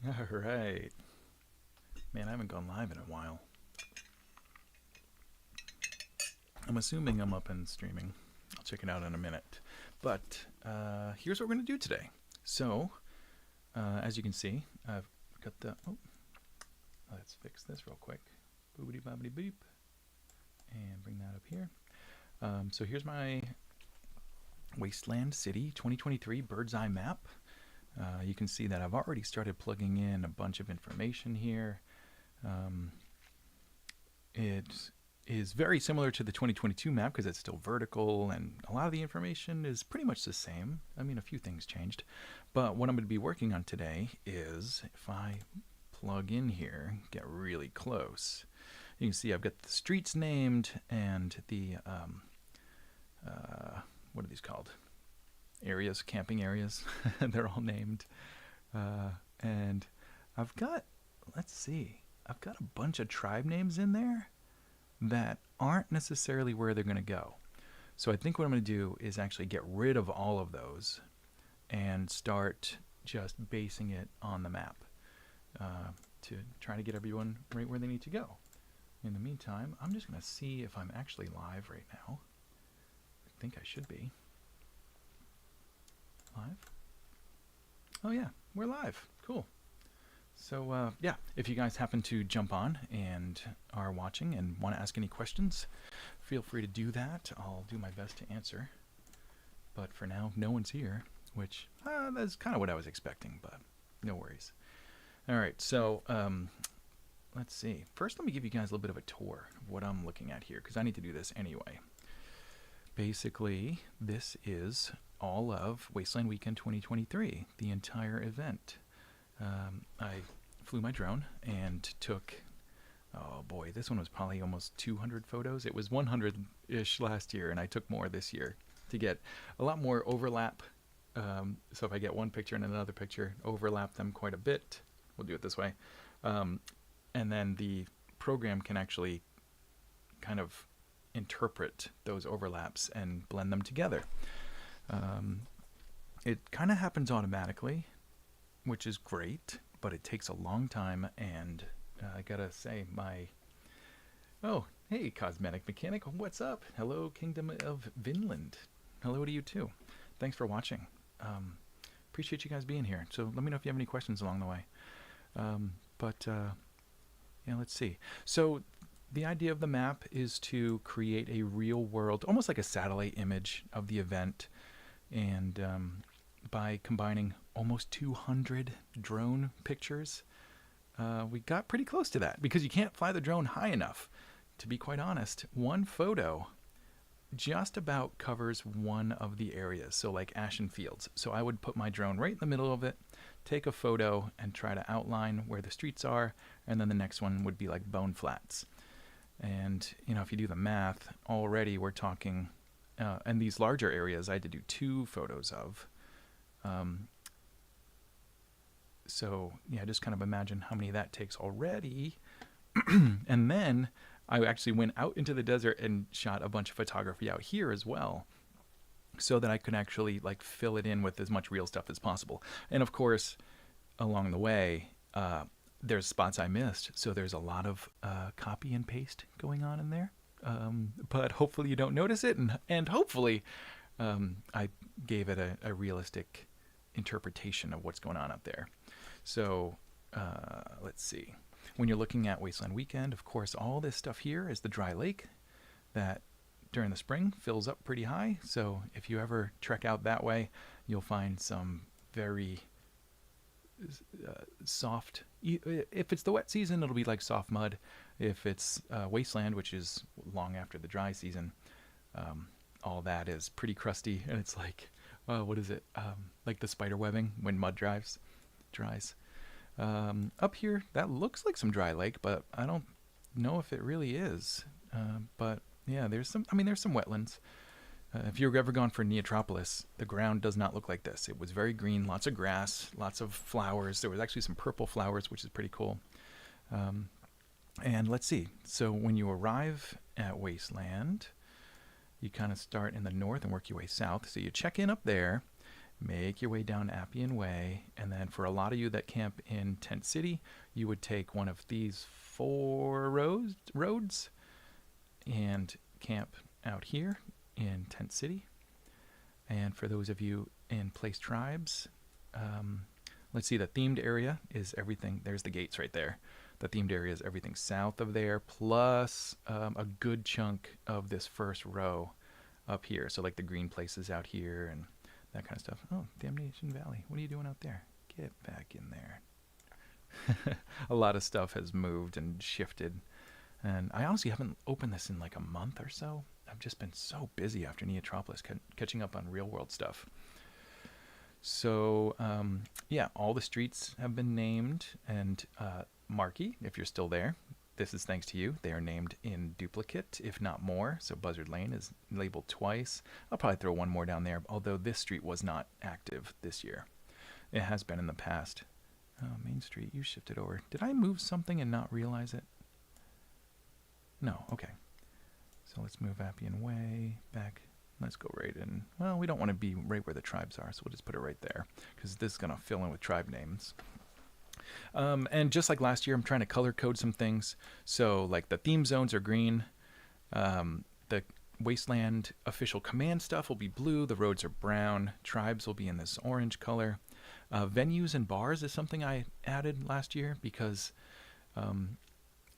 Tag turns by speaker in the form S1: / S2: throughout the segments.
S1: All right. Man, I haven't gone live in a while. I'm assuming I'm up and streaming. I'll check it out in a minute. But here's what we're going to do today. So, as you can see, I've got the... Oh, let's fix this real quick. Boobity bobbity beep. And bring that up here. So here's my Wasteland City 2023 bird's eye map. You can see that I've already started plugging in a bunch of information here. It is very similar to the 2022 map because it's still vertical and a lot of the information is pretty much the same. I mean, a few things changed. But what I'm going to be working on today is, if I plug in here, get really close, you can see I've got the streets named and the, what are these called? Areas, camping areas. They're all named. And I've got, let's see, I've got a bunch of tribe names in there that aren't necessarily where they're going to go. So I think what I'm going to do is actually get rid of all of those and start just basing it on the map to try to get everyone right where they need to go. In the meantime, I'm just going to see if I'm actually live right now. I think I should be. Live? Oh yeah, we're live. Cool. So yeah, if you guys happen to jump on and are watching and want to ask any questions, feel free to do that. I'll do my best to answer. But for now, no one's here, which that's kind of what I was expecting, but no worries. All right, so let's see. First, let me give you guys a little bit of a tour of what I'm looking at here, because I need to do this anyway. Basically, this is all of Wasteland Weekend 2023, the entire event. I flew my drone and took, oh boy, this one was probably almost 200 photos. It was 100-ish last year, and I took more this year to get a lot more overlap. So if I get one picture and another picture, overlap them quite a bit. We'll do it this way. And then the program can actually kind of interpret those overlaps and blend them together. It kind of happens automatically, which is great, but it takes a long time, and I gotta say, oh, hey, Cosmetic Mechanic, what's up? Hello, Kingdom of Vinland. Hello to you too. Thanks for watching. Appreciate you guys being here. So let me know if you have any questions along the way. Yeah, let's see. So the idea of the map is to create a real world, almost like a satellite image of the event, and by combining almost 200 drone pictures, we got pretty close to that because you can't fly the drone high enough. To be quite honest, one photo just about covers one of the areas, so like Ashen Fields. So I would put my drone right in the middle of it, take a photo, and try to outline where the streets are, and then the next one would be like Bone Flats. And, you know, if you do the math, already we're talking, and these larger areas I had to do 2 photos of. So, yeah, just kind of imagine how many that takes already. And then I actually went out into the desert and shot a bunch of photography out here as well, so that I could actually like fill it in with as much real stuff as possible. And of course, along the way, there's spots I missed, so there's a lot of copy and paste going on in there. But hopefully you don't notice it, and hopefully I gave it a realistic interpretation of what's going on up there. So let's see. When you're looking at Wasteland Weekend, of course, all this stuff here is the dry lake that during the spring fills up pretty high. So if you ever trek out that way, you'll find some very soft, if it's the wet season, it'll be like soft mud. If it's Wasteland, which is long after the dry season, all that is pretty crusty, and it's like, what is it? Like the spider webbing when mud dries. Up here, that looks like some dry lake, but I don't know if it really is. But yeah, there's some wetlands. If you've ever gone for Neotropolis, the ground does not look like this. It was very green, lots of grass, lots of flowers. There was actually some purple flowers, which is pretty cool. And let's see. So when you arrive at Wasteland, you kind of start in the north and work your way south. So you check in up there, make your way down Appian Way, and then for a lot of you that camp in Tent City, you would take one of these four roads and camp out here in Tent City. And for those of you in Place Tribes, let's see, the themed area is everything. There's the gates right there. The themed area is everything south of there, plus a good chunk of this first row up here. So like the green places out here and that kind of stuff. Oh, Damnation Valley. What are you doing out there? Get back in there. A lot of stuff has moved and shifted. And I honestly haven't opened this in like a month or so. I've just been so busy after Neotropolis catching up on real world stuff. So, yeah, all the streets have been named. And Marky, if you're still there, this is thanks to you. They are named in duplicate, if not more. So Buzzard Lane is labeled twice. I'll probably throw one more down there, although this street was not active this year. It has been in the past. Oh, Main Street, you shifted over. Did I move something and not realize it? No, okay. So let's move Appian Way back. Let's go right in. Well, we don't want to be right where the tribes are, so we'll just put it right there, because this is going to fill in with tribe names. And just like last year, I'm trying to color code some things. So like the theme zones are green. The Wasteland official command stuff will be blue. The roads are brown. Tribes will be in this orange color. Venues and bars is something I added last year because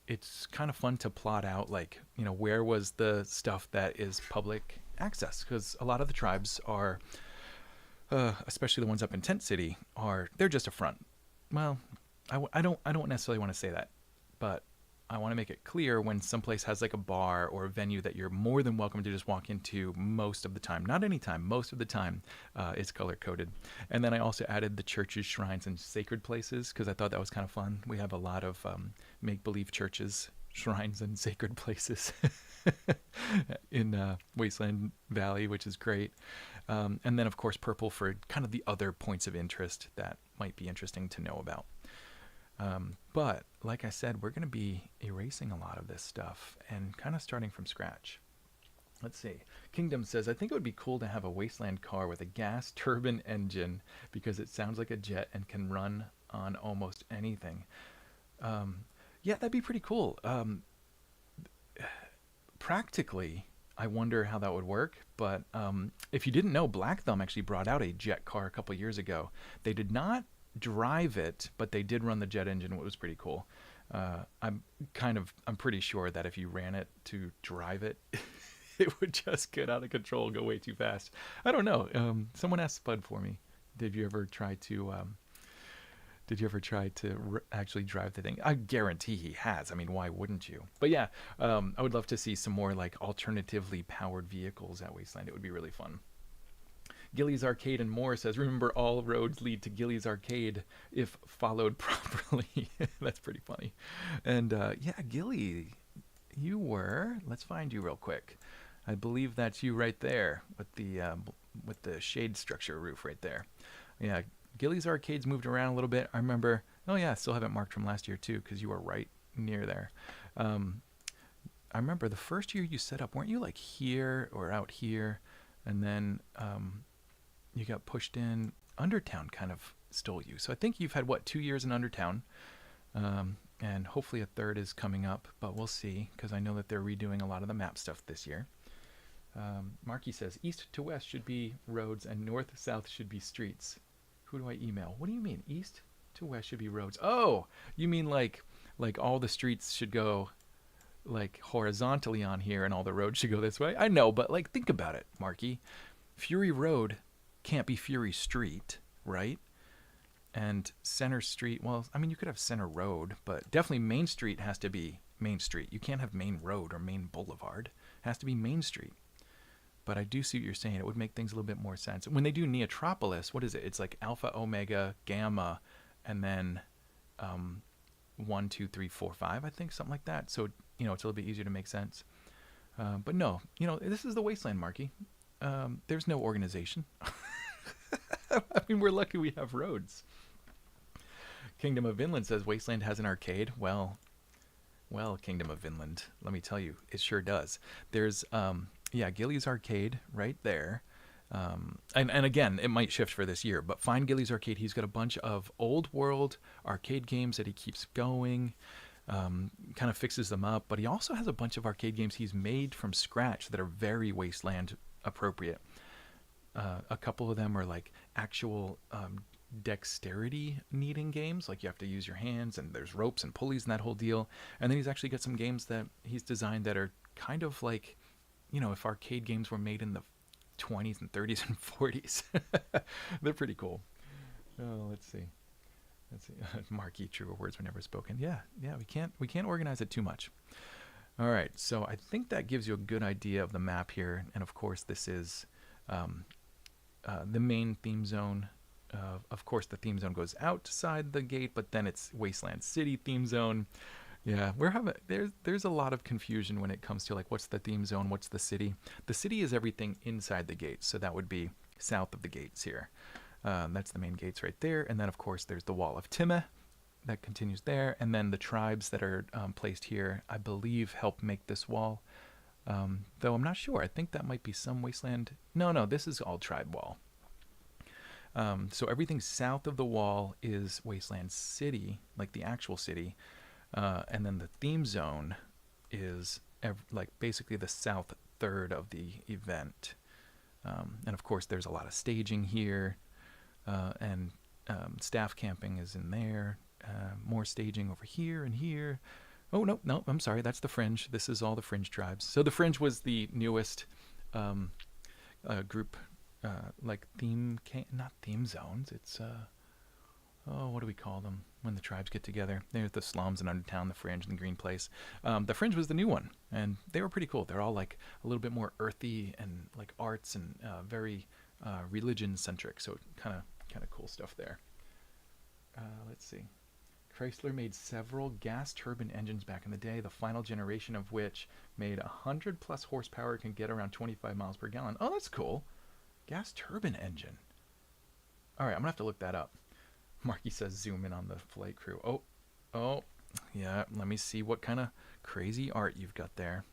S1: it's kind of fun to plot out, like, you know, where was the stuff that is public access, because a lot of the tribes are, especially the ones up in Tent City, they're just a front. Well, I don't necessarily want to say that, but I want to make it clear when someplace has like a bar or a venue that you're more than welcome to just walk into most of the time. Not any time, most of the time is color coded. And then I also added the churches, shrines, and sacred places because I thought that was kind of fun. We have a lot of make-believe churches, shrines, and sacred places in Wasteland Valley, which is great. And then, of course, purple for kind of the other points of interest that might be interesting to know about. But like I said, we're going to be erasing a lot of this stuff and kind of starting from scratch. Let's see. Kingdom says, I think it would be cool to have a Wasteland car with a gas turbine engine because it sounds like a jet and can run on almost anything. Yeah, that'd be pretty cool. Practically, I wonder how that would work. But if you didn't know, Black Thumb actually brought out a jet car a couple years ago. They did not drive it, but they did run the jet engine, which was pretty cool. I'm pretty sure that if you ran it to drive it, it would just get out of control, go way too fast. I don't know. Someone asked Spud for me. Did you ever try to actually drive the thing? I guarantee he has. I mean, why wouldn't you? But yeah, I would love to see some more like alternatively powered vehicles at Wasteland. It would be really fun. Gilly's Arcade and More says, remember all roads lead to Gilly's Arcade if followed properly. That's pretty funny. And yeah, Gilly, you were, let's find you real quick. I believe that's you right there with the shade structure roof right there. Yeah, Gilly's Arcade's moved around a little bit. I remember, oh yeah, I still have it marked from last year too because you were right near there. I remember the first year you set up, weren't you like here or out here? And then you got pushed in. Undertown kind of stole you. So I think you've had, 2 years in Undertown? And hopefully a third is coming up, but we'll see, because I know that they're redoing a lot of the map stuff this year. Marky says, east to west should be roads and north to south should be streets. Who do I email? What do you mean? East to west should be roads? Oh, you mean like all the streets should go like horizontally on here and all the roads should go this way? I know, but like think about it, Marky. Fury Road can't be Fury Street, right? And Center Street, well, I mean, you could have Center Road, but definitely Main Street has to be Main Street. You can't have Main Road or Main Boulevard. It has to be Main Street. But I do see what you're saying. It would make things a little bit more sense. When they do Neotropolis, what is it? It's like Alpha, Omega, Gamma, and then 1, 2, 3, 4, 5, I think, something like that. So, you know, it's a little bit easier to make sense. But no, you know, this is the Wasteland, Marky. There's no organization. I mean, we're lucky we have roads. Kingdom of Vinland says Wasteland has an arcade. Well, Kingdom of Vinland, let me tell you, it sure does. There's, yeah, Gilly's Arcade right there. And again, it might shift for this year, but find Gilly's Arcade. He's got a bunch of old world arcade games that he keeps going, kind of fixes them up, but he also has a bunch of arcade games he's made from scratch that are very Wasteland appropriate. A couple of them are like actual dexterity needing games, like you have to use your hands and there's ropes and pulleys and that whole deal. And then he's actually got some games that he's designed that are kind of like, if arcade games were made in the 20s and 30s and 40s. They're pretty cool. Oh, let's see. Marquee, truer words were never spoken. Yeah, we can't organize it too much. All right, so I think that gives you a good idea of the map here. And of course, this is the main theme zone. Of course, the theme zone goes outside the gate, but then it's Wasteland City theme zone. Yeah, there's a lot of confusion when it comes to like what's the theme zone, what's the city. The city is everything inside the gates, so that would be south of the gates here. That's the main gates right there, and then of course there's the Wall of Time that continues there, and then the tribes that are placed here, I believe, help make this wall. Though I'm not sure. I think that might be some Wasteland. No, this is all tribe wall. So everything south of the wall is Wasteland City, like the actual city. And then the theme zone is like basically the south third of the event. And of course, there's a lot of staging here, and staff camping is in there. More staging over here and here. Oh, no, I'm sorry. That's the Fringe. This is all the Fringe tribes. So the Fringe was the newest group, like not theme zones. It's... what do we call them when the tribes get together? There's the slums and Undertown, the Fringe, and the Green Place. The Fringe was the new one, and they were pretty cool. They're all like a little bit more earthy and like arts and very religion-centric, so kind of cool stuff there. Let's see. Chrysler made several gas turbine engines back in the day, the final generation of which made 100 plus horsepower, can get around 25 miles per gallon. Oh, that's cool. Gas turbine engine. All right, I'm going to have to look that up. Marky says zoom in on the flight crew. Oh, yeah, let me see what kind of crazy art you've got there.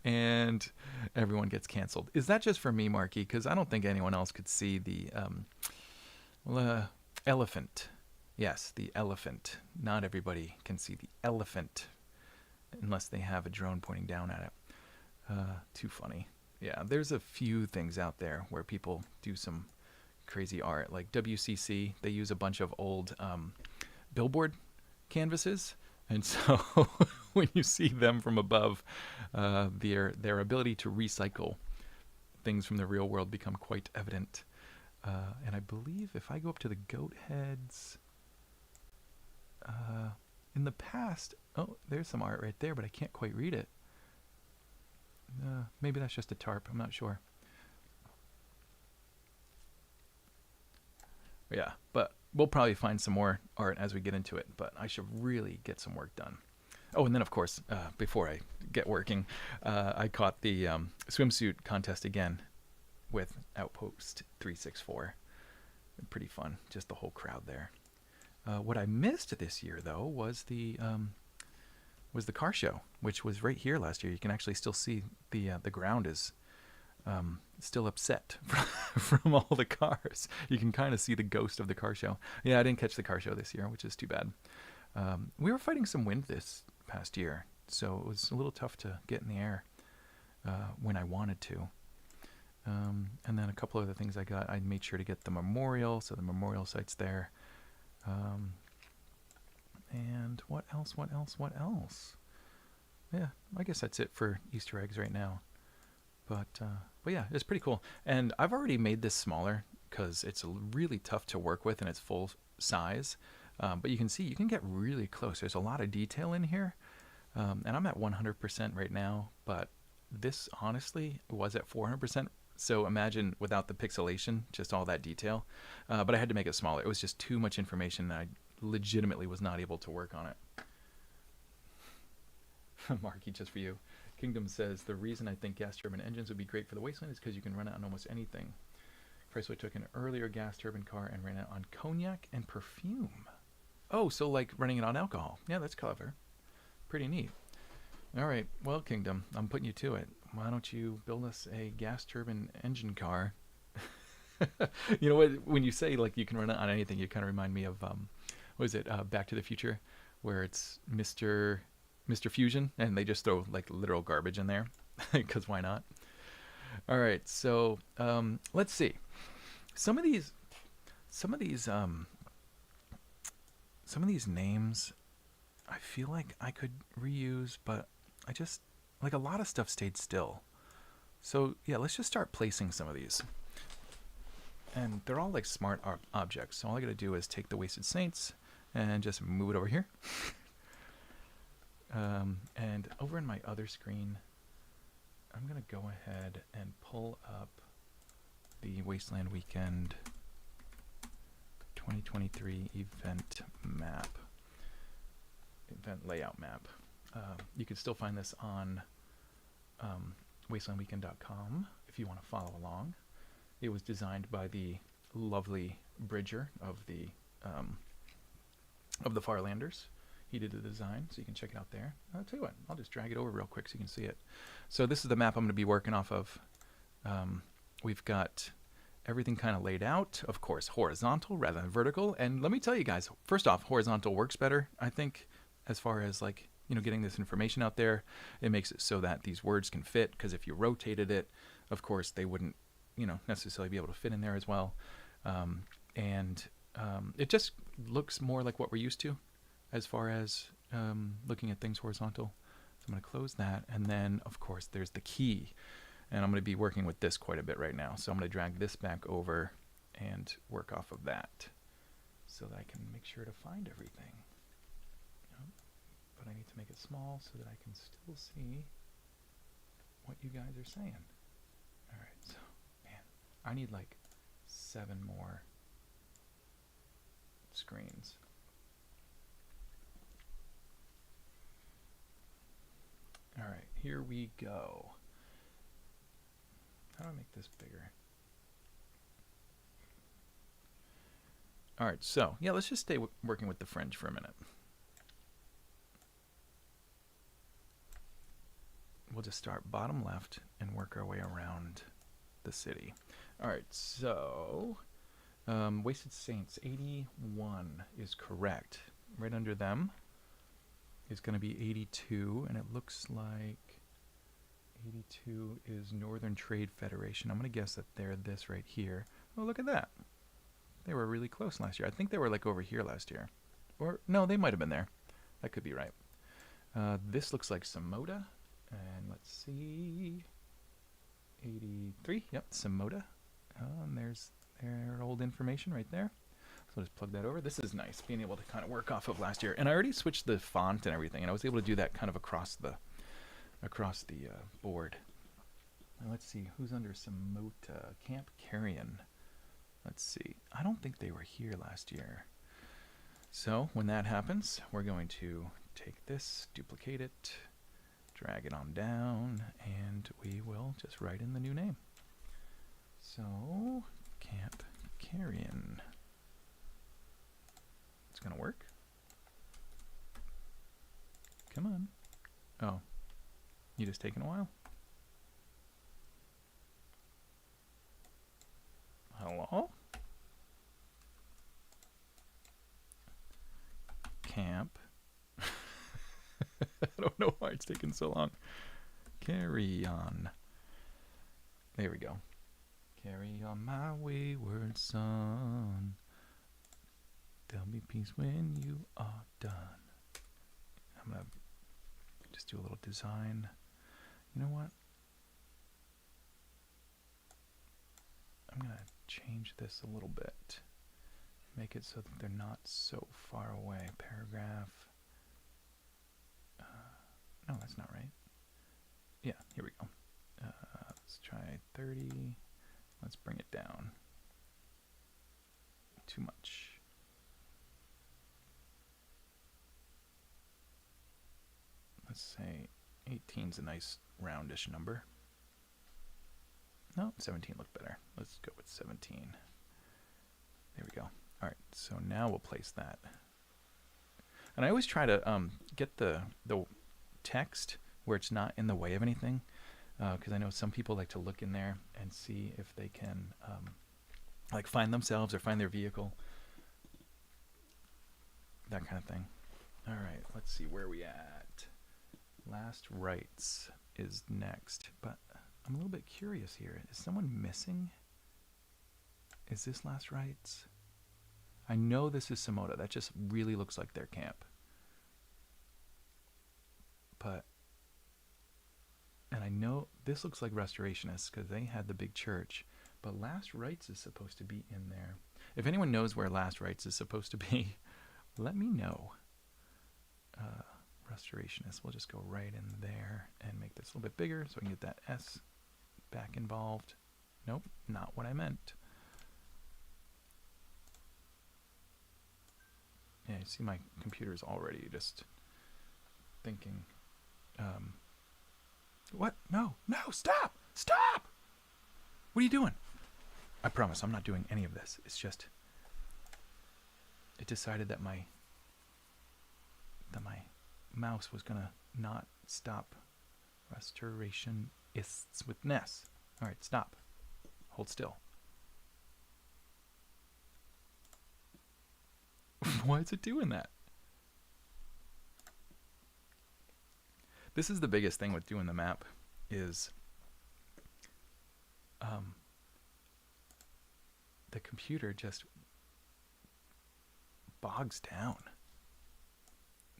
S1: And everyone gets canceled. Is that just for me, Marky? Because I don't think anyone else could see the elephant. Yes, the elephant. Not everybody can see the elephant unless they have a drone pointing down at it. Too funny. Yeah, there's a few things out there where people do some crazy art, like WCC. They use a bunch of old billboard canvases, and so when you see them from above, their ability to recycle things from the real world become quite evident. And I believe if I go up to the goat heads, in the past, there's some art right there, but I can't quite read it. Maybe that's just a tarp. I'm not sure. Yeah, but we'll probably find some more art as we get into it, but I should really get some work done. Oh, and then, of course, before I get working, I caught the swimsuit contest again with Outpost 364. Pretty fun, just the whole crowd there. What I missed this year, though, was the car show, which was right here last year. You can actually still see the ground is still upset from all the cars. You can kind of see the ghost of the car show. Yeah, I didn't catch the car show this year, which is too bad. We were fighting some wind this past year, so it was a little tough to get in the air when I wanted to. And then a couple other things I made sure to get the memorial, so the memorial site's there. And what else? Yeah, I guess that's it for Easter eggs right now. But yeah, it's pretty cool. And I've already made this smaller because it's really tough to work with in its full size. But you can see, you can get really close. There's a lot of detail in here. And I'm at 100% right now, but this honestly was at 400%. So imagine without the pixelation, just all that detail. But I had to make it smaller. It was just too much information, and I legitimately was not able to work on it. Marky, just for you. Kingdom says, the reason I think gas turbine engines would be great for the Wasteland is because you can run it on almost anything. Chrysler took an earlier gas turbine car and ran it on cognac and perfume. Oh, so like running it on alcohol. Yeah, that's clever. Pretty neat. All right, well, Kingdom, I'm putting you to it. why don't you build us a gas turbine engine car? You know what? When you say like you can run it on anything, you kind of remind me of what is it? Back to the Future, where it's Mr. Fusion, and they just throw like literal garbage in there, because why not? All right, so let's see. Some of these, some of these, some of these names, I feel like I could reuse, but I just like a lot of stuff stayed still. So yeah, let's just start placing some of these. And they're all like smart objects. So all I gotta do is take the Wasted Saints and just move it over here. And over in my other screen, I'm gonna go ahead and pull up the Wasteland Weekend 2023 event map, event layout map. You can still find this on wastelandweekend.com if you want to follow along. It was designed by the lovely Bridger of the Farlanders. He did the design, so you can check it out there. I'll tell you what, I'll just drag it over real quick so you can see it. So this is the map I'm going to be working off of. We've got everything kind of laid out, of course, horizontal rather than vertical. And let me tell you guys, first off, horizontal works better, I think, as far as like, you know, getting this information out there. It makes it so that these words can fit, because if you rotated it, of course, they wouldn't, you know, necessarily be able to fit in there as well. It just looks more like what we're used to as far as looking at things horizontal. So I'm going to close that, and then of course there's the key, and I'm going to be working with this quite a bit right now. So I'm going to drag this back over and work off of that so that I can make sure to find everything. But I need to make it small so that I can still see what you guys are saying. Alright, so man, I need like 7 more screens. Alright, here we go. How do I make this bigger? Alright, so yeah, let's just stay working with the fringe for a minute. We'll just start bottom left and work our way around the city. Alright, so Wasted Saints 81 is correct. Right under them is going to be 82, and it looks like 82 is Northern Trade Federation. I'm going to guess that they're this right here. Oh, look at that. They were really close last year. I think they were like over here last year. Or, no, they might have been there. That could be right. This looks like Samoda. And let's see, 83, yep, Samoda. And there's their old information right there. So I'll just plug that over. This is nice, being able to kind of work off of last year. And I already switched the font and everything, and I was able to do that kind of across the board. Now let's see, who's under Samota? Camp Carrion. Let's see, I don't think they were here last year. So when that happens, we're going to take this, duplicate it, drag it on down, and we will just write in the new name. So, Camp Carrion. It's gonna work. Come on. Oh, you just taking a while. Hello? Camp. I don't know why it's taking so long. Carry on. There we go. Carry on, my wayward son. There'll be peace when you are done. I'm going to just do a little design. You know what? I'm going to change this a little bit. Make it so that they're not so far away. Paragraph. No, that's not right. Yeah, here we go. Let's try 30. Let's bring it down. Too much. Let's say 18's a nice roundish number. No, 17 looked better. Let's go with 17. There we go. All right, so now we'll place that. And I always try to get the text where it's not in the way of anything. because I know some people like to look in there and see if they can like find themselves or find their vehicle, that kind of thing. All right, let's see where we at. Last Rites is next, but I'm a little bit curious here. Is someone missing? Is this Last Rites? I know this is Samoda. That just really looks like their camp. But, and I know this looks like Restorationists because they had the big church, but Last Rites is supposed to be in there. If anyone knows where Last Rites is supposed to be, let me know. Restorationists, we'll just go right in there and make this a little bit bigger so we can get that S back involved. Nope, not what I meant. Yeah, you see my computer's already just thinking, what? No, stop! Stop! What are you doing? I promise I'm not doing any of this. It's just, it decided that my mouse was gonna not stop. Restorationists with Ness. All right, stop. Hold still. Why is it doing that? This is the biggest thing with doing the map is the computer just bogs down.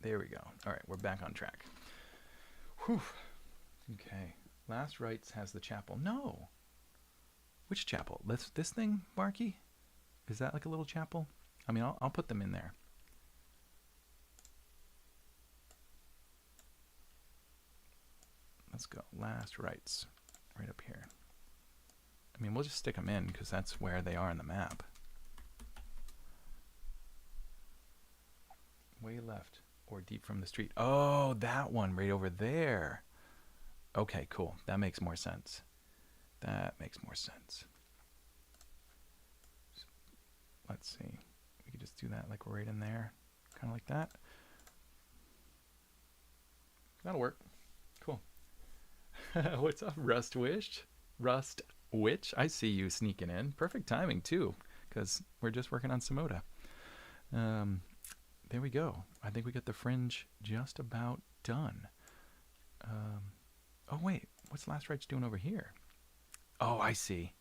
S1: There we go. All right, we're back on track. Whew. Okay. Last Rites has the chapel. No. Which chapel? This thing, Marky? Is that like a little chapel? I mean, I'll put them in there. Let's go. Last Rites. Right up here. I mean, we'll just stick them in because that's where they are in the map. Way left. Or deep from the street. Oh, that one right over there. Okay, cool. That makes more sense. That makes more sense. Let's see. We could just do that like right in there. Kind of like that. That'll work. Cool. What's up, Rust Witch? Rust Witch? I see you sneaking in. Perfect timing, too, because we're just working on Samoda. There we go. I think we got the fringe just about done. Oh, wait. What's Last Rites doing over here? Oh, I see.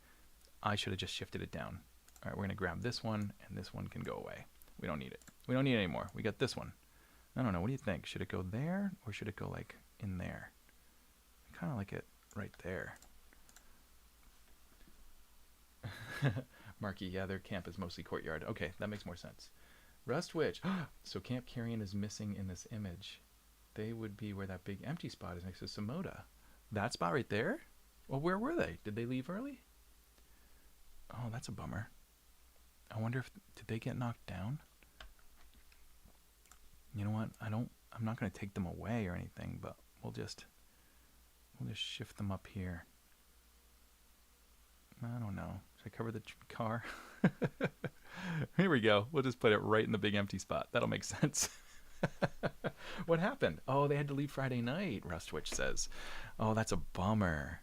S1: I should have just shifted it down. All right, we're going to grab this one, and this one can go away. We don't need it. We don't need it anymore. We got this one. I don't know. What do you think? Should it go there, or should it go, like, in there? I kind of like it right there. Marky, yeah, their camp is mostly courtyard. Okay, that makes more sense. Rust Witch. So Camp Carrion is missing in this image. They would be where that big empty spot is next to Samoda. That spot right there? Well, where were they? Did they leave early? Oh, that's a bummer. I wonder if did they get knocked down? You know what? I'm not going to take them away or anything, but we'll just shift them up here. I don't know. Should I cover the car? Here we go. We'll just put it right in the big empty spot. That'll make sense. What happened? Oh, they had to leave Friday night, Rustwitch says. Oh, that's a bummer.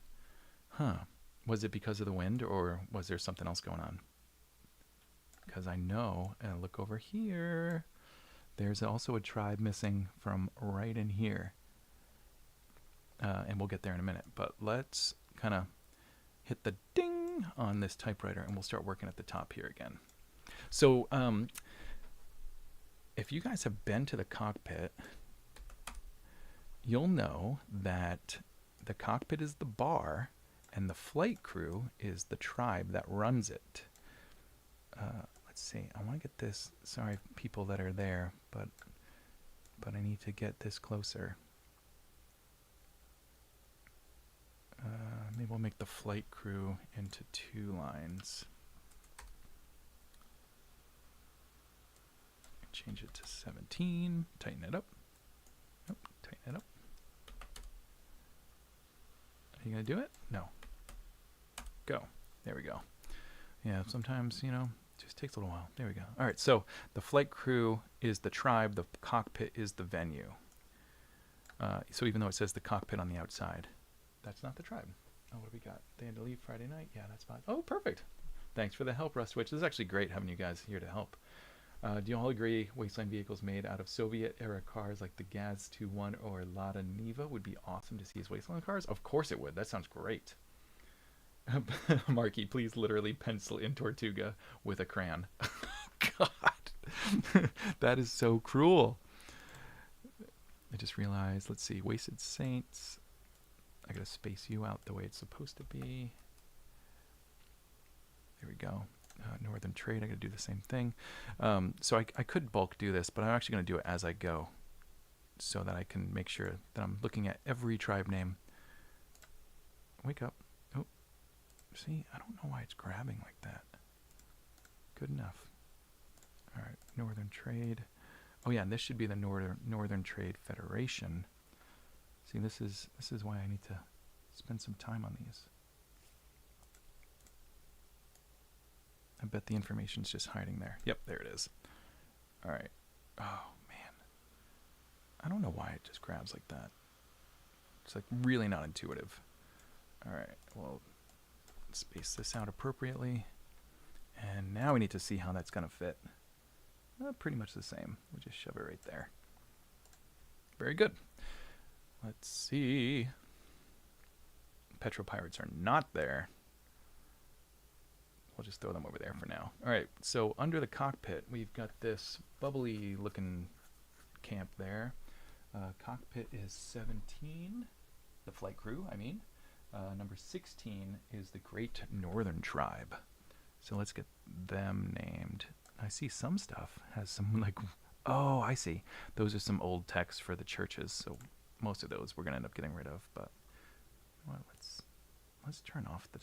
S1: Huh. Was it because of the wind, or was there something else going on? Because I know, and look over here, there's also a tribe missing from right in here. And we'll get there in a minute. But let's kind of hit the ding on this typewriter, and we'll start working at the top here again. So if you guys have been to the cockpit, you'll know that the cockpit is the bar, and the flight crew is the tribe that runs it. Let's see. I want to get this. Sorry, people that are there, but I need to get this closer. Maybe we'll make the flight crew into 2 lines. Change it to 17. Tighten it up. Nope, tighten it up. Are you going to do it? No. Go. There we go. Yeah, sometimes, you know, it just takes a little while. There we go. All right, so the flight crew is the tribe. The cockpit is the venue. So even though it says the cockpit on the outside, that's not the tribe. Oh, what do we got? They had to leave Friday night. Yeah, that's fine. Oh, perfect. Thanks for the help, Rustwitch. This is actually great having you guys here to help. Do you all agree Wasteland vehicles made out of Soviet-era cars like the Gaz-21 or Lada Niva would be awesome to see as Wasteland cars? Of course it would. That sounds great. Marky, please literally pencil in Tortuga with a crayon. God. That is so cruel. I just realized, let's see, Wasted Saints. I gotta space you out the way it's supposed to be. There we go. Northern Trade, I gotta do the same thing. So I could bulk do this, but I'm actually gonna do it as I go so that I can make sure that I'm looking at every tribe name. Wake up. Oh, see, I don't know why it's grabbing like that. Good enough. All right, Northern Trade. Oh yeah, and this should be the Northern Trade Federation. See, this is why I need to spend some time on these. I bet the information's just hiding there. Yep, there it is. All right. Oh, man. I don't know why it just grabs like that. It's like really not intuitive. All right, well, space this out appropriately. And now we need to see how that's going to fit. Pretty much the same. We'll just shove it right there. Very good. Let's see. Petropirates are not there. We'll just throw them over there for now. All right, so under the cockpit, we've got this bubbly looking camp there. Cockpit is 17, the flight crew, I mean. Number 16 is the Great Northern Tribe. So let's get them named. I see some stuff has some like, oh, I see. Those are some old texts for the churches, so most of those we're gonna end up getting rid of. But well, let's turn off the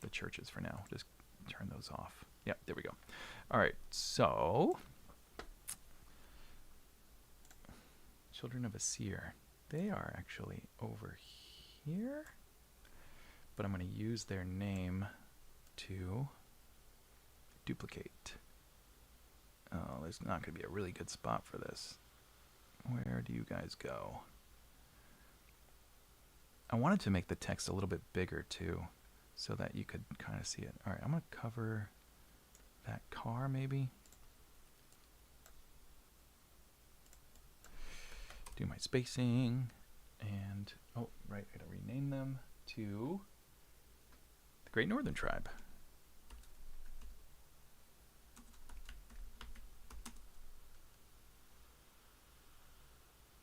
S1: churches for now. Just turn those off. Yep, there we go. All right, so Children of a Seer. They are actually over here, but I'm going to use their name to duplicate. Oh, there's not going to be a really good spot for this. Where do you guys go? I wanted to make the text a little bit bigger too, so that you could kind of see it. All right, I'm going to cover that car maybe. Do my spacing, and oh, right, I gotta rename them to the Great Northern Tribe.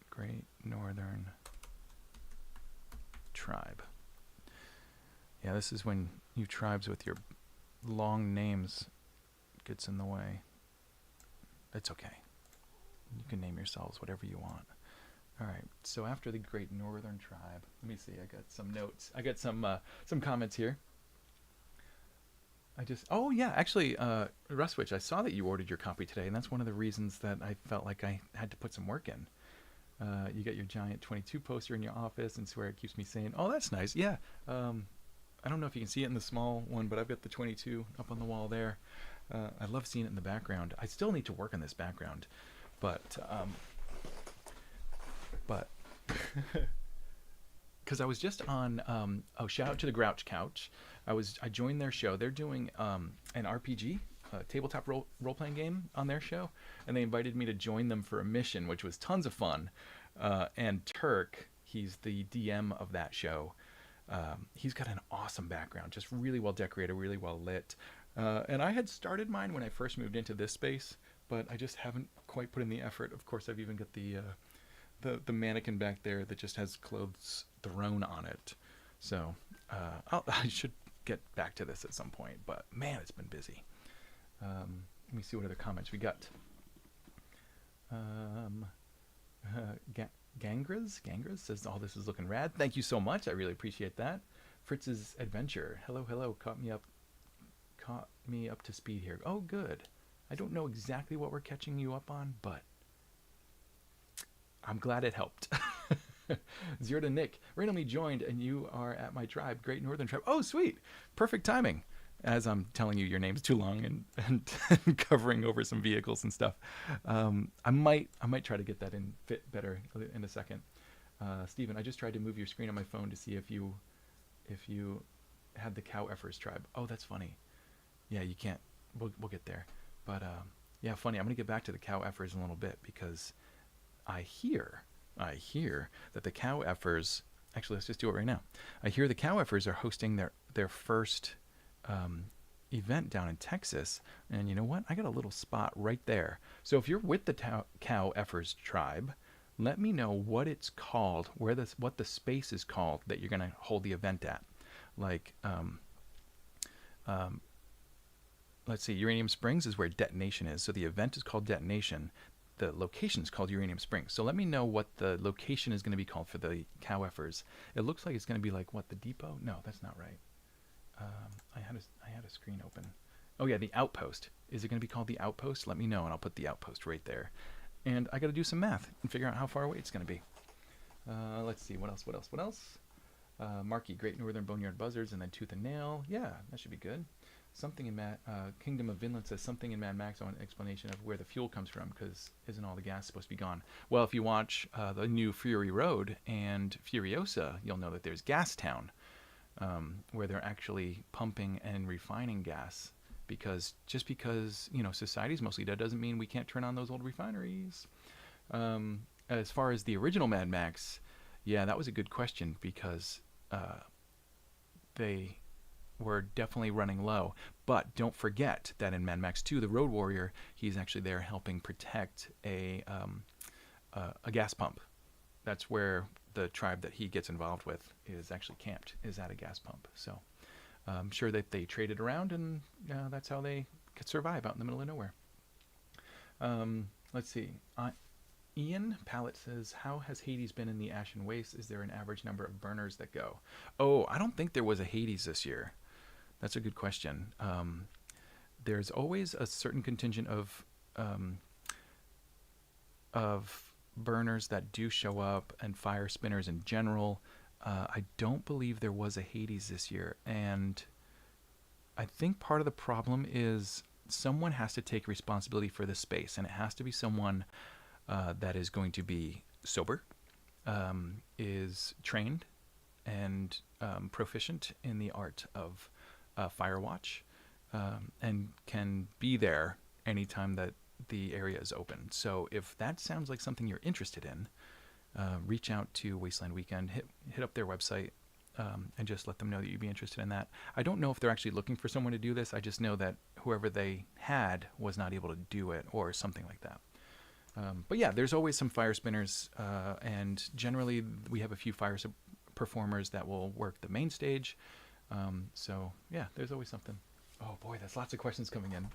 S1: Great Northern Tribe. Yeah, this is when you tribes with your long names gets in the way. It's okay. You can name yourselves whatever you want. All right, so after the Great Northern Tribe, let me see, I got some notes. I got some comments here. Oh yeah, actually, Rustwitch, I saw that you ordered your copy today, and that's one of the reasons that I felt like I had to put some work in. You got your giant 22 poster in your office, and swear it keeps me sane. Oh, that's nice, yeah. I don't know if you can see it in the small one, but I've got the 22 up on the wall there. I love seeing it in the background. I still need to work on this background, but because I was just on shout out to the Grouch Couch. I joined their show. They're doing an RPG, tabletop role-playing game on their show, and they invited me to join them for a mission, which was tons of fun. And Turk, he's the DM of that show. He's got an awesome background, just really well decorated, really well lit. And I had started mine when I first moved into this space, but I just haven't quite put in the effort. Of course, I've even got the mannequin back there that just has clothes thrown on it. So I should get back to this at some point, but man, it's been busy. Let me see what other comments we got. Gangras says, "Oh, this is looking rad. Thank you so much. I really appreciate that." Fritz's Adventure. Hello. Caught me up to speed here. Oh, good. I don't know exactly what we're catching you up on, but I'm glad it helped. Zero to Nick, randomly joined, and you are at my tribe, Great Northern Tribe. Oh, sweet. Perfect timing. As I'm telling you your name's too long and covering over some vehicles and stuff. I might try to get that in fit better in a second. Steven, I just tried to move your screen on my phone to see if you had the Cow Effers tribe. Oh, that's funny. Yeah, you can't. We'll get there. But yeah, funny. I'm gonna get back to the Cow Effers in a little bit because I hear I hear that the Cow Effers. Actually, let's just do it right now. I hear the Cow Effers are hosting their first um, event down in Texas, and you know what? I got a little spot right there. So if you're with the Cow Effers tribe, let me know what it's called, what the space is called that you're gonna hold the event at. Like, um, let's see, Uranium Springs is where Detonation is. So the event is called Detonation. The location is called Uranium Springs. So let me know what the location is going to be called for the Cow Effers. It looks like it's going to be like, what, the depot? No, that's not right. I had a screen open. Oh yeah, the Outpost. Is it going to be called the Outpost? Let me know, and I'll put the Outpost right there. And I got to do some math and figure out how far away it's going to be. Let's see, what else, what else, what else? Marky, Great Northern Boneyard Buzzards, and then Tooth and Nail. Yeah, that should be good. Something in Kingdom of Vinland says something in Mad Max on an explanation of where the fuel comes from, because isn't all the gas supposed to be gone? Well, if you watch the new Fury Road and Furiosa, you'll know that there's Gas Town, where they're actually pumping and refining gas. Because just because society's mostly dead doesn't mean we can't turn on those old refineries. As far as the original Mad Max, yeah, that was a good question because they were definitely running low. But don't forget that in Mad Max 2, the Road Warrior, he's actually there helping protect a gas pump. That's where the tribe that he gets involved with is actually camped, is at a gas pump. So I'm sure that they traded around, and that's how they could survive out in the middle of nowhere. Let's see. Ian Pallet says, how has Hades been in the Ashen Waste? Is there an average number of burners that go? Oh, I don't think there was a Hades this year. That's a good question. There's always a certain contingent of burners that do show up, and fire spinners in general. I don't believe there was a Hades this year, and I think part of the problem is someone has to take responsibility for this space, and it has to be someone that is going to be sober, is trained, and proficient in the art of Firewatch, and can be there anytime that the area is open. So if that sounds like something you're interested in, reach out to Wasteland Weekend, hit up their website, and just let them know that you'd be interested in that. I don't know if they're actually looking for someone to do this. I just know that whoever they had was not able to do it, or something like that. But yeah, there's always some fire spinners, and generally we have a few fire performers that will work the main stage. So yeah, there's always something. Oh boy, that's lots of questions coming in.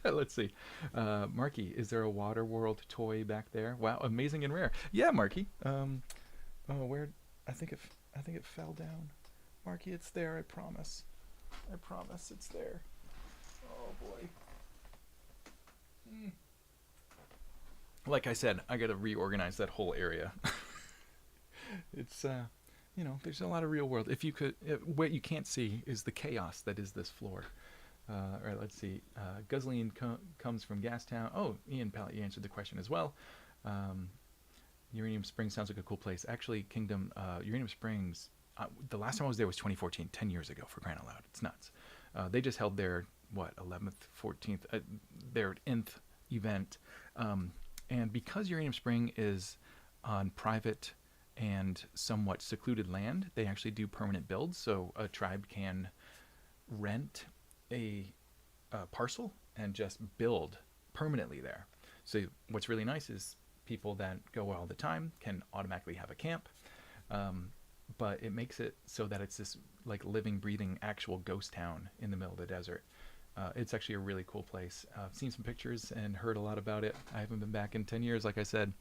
S1: Let's see. Marky, is there a Water World toy back there? Wow, amazing and rare. Yeah, Marky. Oh, where? I think it fell down. Marky, it's there. I promise. I promise it's there. Oh boy. Like I said, I got to reorganize that whole area. It's there's a lot of real world. If you could, what you can't see is the chaos that is this floor. All right, let's see. Guzlian comes from Gastown. Oh, Ian Pallet, you answered the question as well. Uranium Springs sounds like a cool place. Actually, Kingdom, Uranium Springs, the last time I was there was 2014, 10 years ago, for crying out loud. It's nuts. They just held their, 11th, 14th, their nth event. And because Uranium Spring is on private and somewhat secluded land, they actually do permanent builds. So a tribe can rent a parcel and just build permanently there. So what's really nice is people that go all the time can automatically have a camp, but it makes it so that it's this like living, breathing, actual ghost town in the middle of the desert. It's actually a really cool place. I've seen some pictures and heard a lot about it. I haven't been back in 10 years, like I said,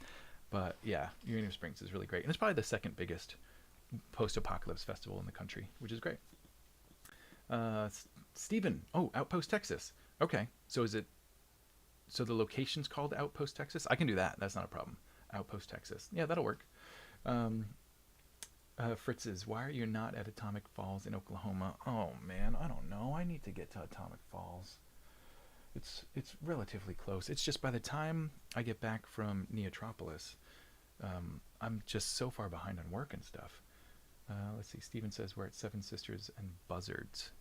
S1: but yeah, Uranium Springs is really great, and it's probably the second biggest post-apocalypse festival in the country, which is great. Stephen, Outpost Texas. Okay, so the location's called Outpost Texas? I can do that. That's not a problem. Outpost Texas. Yeah, that'll work. Fritz's, why are you not at Atomic Falls in Oklahoma? Oh man, I don't know. I need to get to Atomic Falls. It's relatively close. It's just by the time I get back from Neotropolis, I'm just so far behind on work and stuff. Let's see. Steven says we're at Seven Sisters and Buzzards.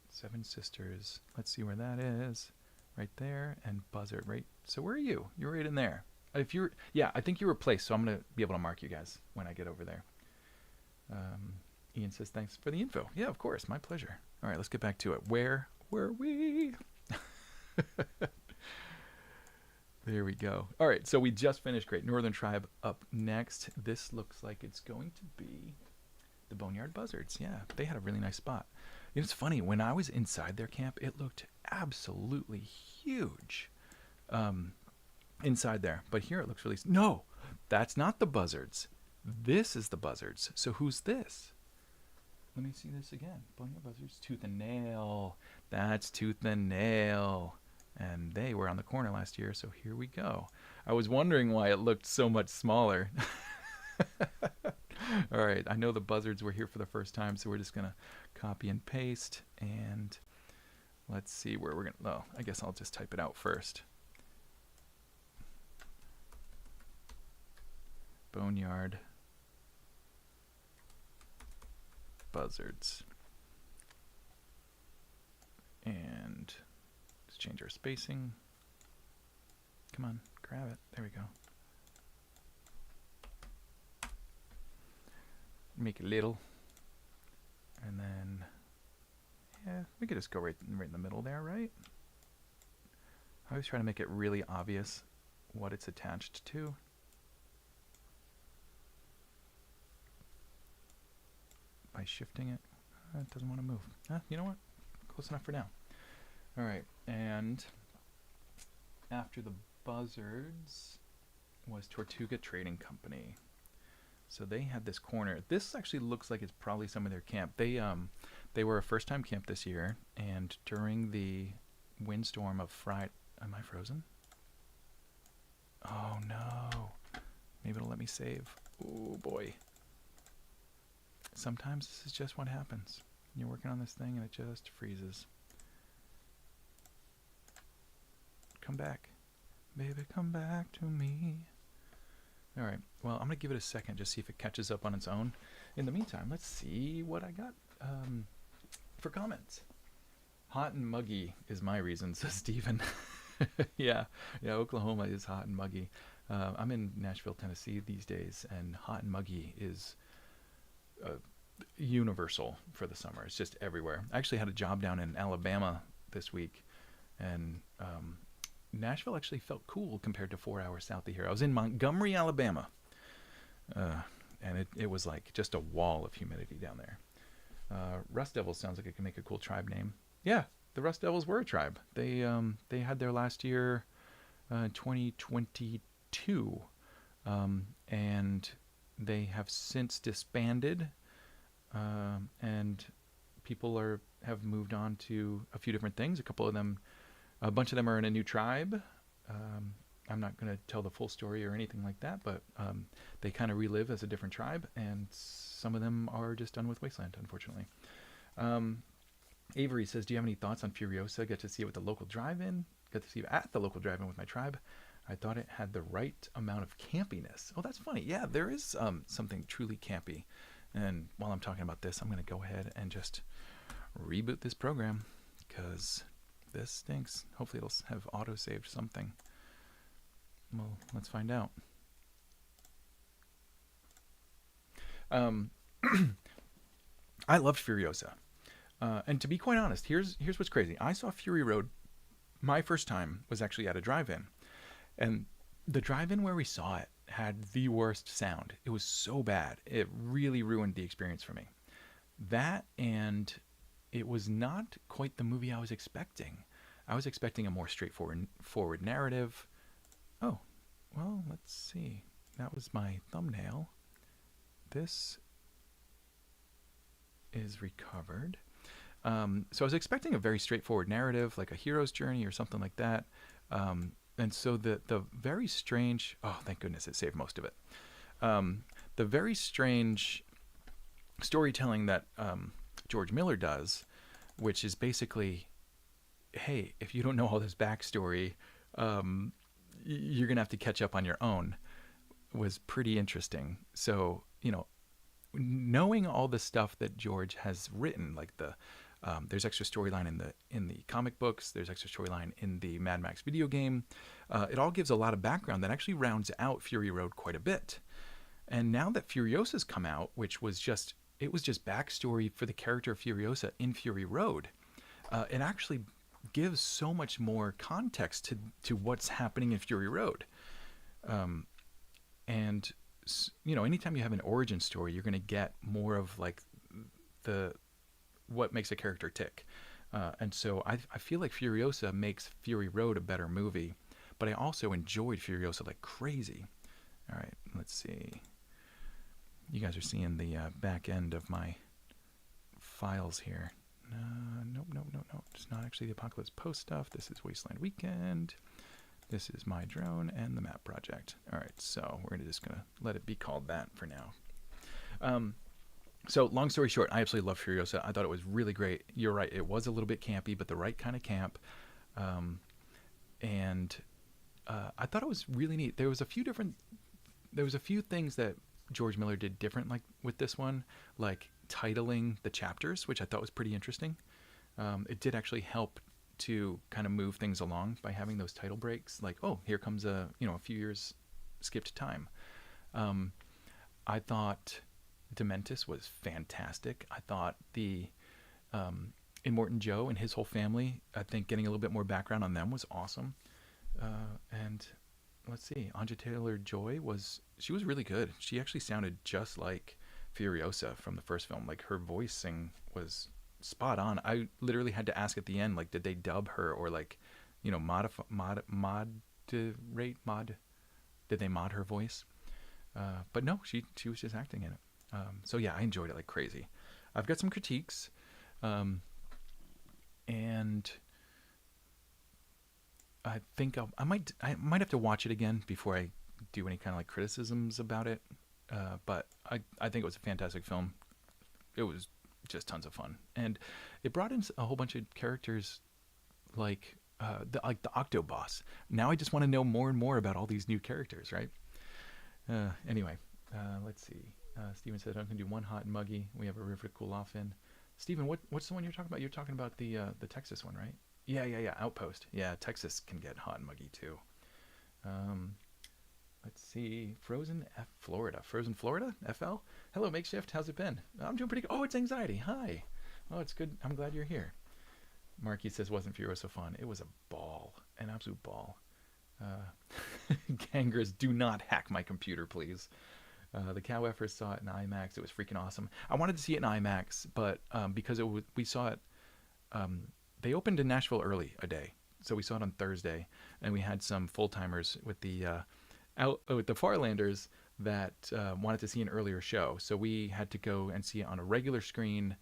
S1: Seven Sisters. Let's see where that is. Right there, and Buzzard. Right. So where are you? You're right in there. If you're, yeah, I think you were placed. So I'm gonna be able to mark you guys when I get over there. Ian says thanks for the info. Yeah, of course, my pleasure. All right, let's get back to it. Where were we? There we go. All right, so we just finished Great Northern Tribe. Up next, this looks like it's going to be the Boneyard Buzzards. Yeah, they had a really nice spot. You know, it's funny, when I was inside their camp, it looked absolutely huge inside there. But here it looks really... No, that's not the Buzzards. This is the Buzzards. So who's this? Let me see this again. Boneyard Buzzards, Tooth and Nail. That's Tooth and Nail. And they were on the corner last year, so here we go. I was wondering why it looked so much smaller. All right, I know the Buzzards were here for the first time, so we're just going to copy and paste. And let's see where we're going to... Oh, I guess I'll just type it out first. Boneyard Buzzards. And let's change our spacing. Come on, grab it. There we go. Make it little. And then, yeah, we could just go right in the middle there, right? I always try to make it really obvious what it's attached to. By shifting it. It doesn't want to move. You know what? Close enough for now. All right, and after the Buzzards was Tortuga Trading Company. So they had this corner. This actually looks like it's probably some of their camp. They were a first-time camp this year, and during the windstorm of Friday... Am I frozen? Oh, no. Maybe it'll let me save. Oh, boy. Sometimes this is just what happens. You're working on this thing, and it just freezes. Come back. Baby, come back to me. All right. Well, I'm going to give it a second, just see if it catches up on its own. In the meantime, let's see what I got for comments. Hot and muggy is my reason, says Steven. yeah, Oklahoma is hot and muggy. I'm in Nashville, Tennessee these days, and hot and muggy is universal for the summer. It's just everywhere. I actually had a job down in Alabama this week, and Nashville actually felt cool compared to 4 hours south of here. I was in Montgomery, Alabama, and it was like just a wall of humidity down there. Rust Devils sounds like it can make a cool tribe name. Yeah, the Rust Devils were a tribe. They had their last year in 2022, and they have since disbanded, and people have moved on to a few different things. A bunch of them are in a new tribe. I'm not going to tell the full story or anything like that, but they kind of relive as a different tribe, and some of them are just done with Wasteland, unfortunately. Avery says, do you have any thoughts on Furiosa? Got to see it with the local drive-in. Got to see it at the local drive-in with my tribe. I thought it had the right amount of campiness. Oh, that's funny. Yeah, there is something truly campy. And while I'm talking about this, I'm going to go ahead and just reboot this program, because this stinks. Hopefully it'll have auto-saved something. Well, let's find out. I loved Furiosa. And to be quite honest, here's what's crazy. I saw Fury Road, my first time was actually at a drive-in. And the drive-in where we saw it had the worst sound. It was so bad. It really ruined the experience for me. That, and it was not quite the movie I was expecting. I was expecting a more straightforward narrative. Oh, well, let's see. That was my thumbnail. This is recovered. So I was expecting a very straightforward narrative, like a hero's journey or something like that. And so the very strange... Oh, thank goodness it saved most of it. The very strange storytelling that George Miller does, which is basically, hey, if you don't know all this backstory, you're going to have to catch up on your own, was pretty interesting. So, knowing all the stuff that George has written, like there's extra storyline in the comic books, there's extra storyline in the Mad Max video game. It all gives a lot of background that actually rounds out Fury Road quite a bit. And now that Furiosa's come out, which was just it was just backstory for the character of Furiosa in Fury Road, it actually gives so much more context to what's happening in Fury Road. And anytime you have an origin story, you're going to get more of like the what makes a character tick. And so I feel like Furiosa makes Fury Road a better movie, but I also enjoyed Furiosa like crazy. All right, let's see. You guys are seeing the back end of my files here. Nope. It's not actually the Apocalypse Post stuff. This is Wasteland Weekend. This is my drone and the map project. All right, so we're just gonna let it be called that for now. So long story short, I absolutely love Furiosa. I thought it was really great. You're right, it was a little bit campy, but the right kind of camp. And I thought it was really neat. There was a few things that George Miller did different, like with this one, like titling the chapters, which I thought was pretty interesting. It did actually help to kind of move things along by having those title breaks, like, oh, here comes a few years skipped time. I thought Dementis was fantastic. I thought the Immortan Joe and his whole family, I think getting a little bit more background on them was awesome. And let's see, Anja Taylor-Joy was really good. She actually sounded just like Furiosa from the first film. Like her voicing was spot on. I literally had to ask at the end, like, did they dub her or like, did they mod her voice? But no, she was just acting in it. So yeah, I enjoyed it like crazy. I've got some critiques, and I think I might have to watch it again before I do any kind of like criticisms about it. But I think it was a fantastic film. It was just tons of fun, and it brought in a whole bunch of characters like the Octoboss. Now I just want to know more and more about all these new characters, right? Anyway, let's see. Steven said, I'm going to do one hot and muggy. We have a river to cool off in. Steven, what's the one you're talking about? You're talking about the Texas one, right? Yeah. Outpost. Yeah, Texas can get hot and muggy too. Let's see. Frozen Florida. FL? Hello, Makeshift. How's it been? I'm doing pretty good. Oh, it's Anxiety. Hi. Oh, it's good. I'm glad you're here. Marky says, wasn't Furiosa fun? It was a ball. An absolute ball. Gangers, do not hack my computer, please. The Cow Effers saw it in IMAX. It was freaking awesome. I wanted to see it in IMAX, but because we saw it, they opened in Nashville early a day, so we saw it on Thursday, and we had some full timers with the Farlanders that wanted to see an earlier show, so we had to go and see it on a regular screen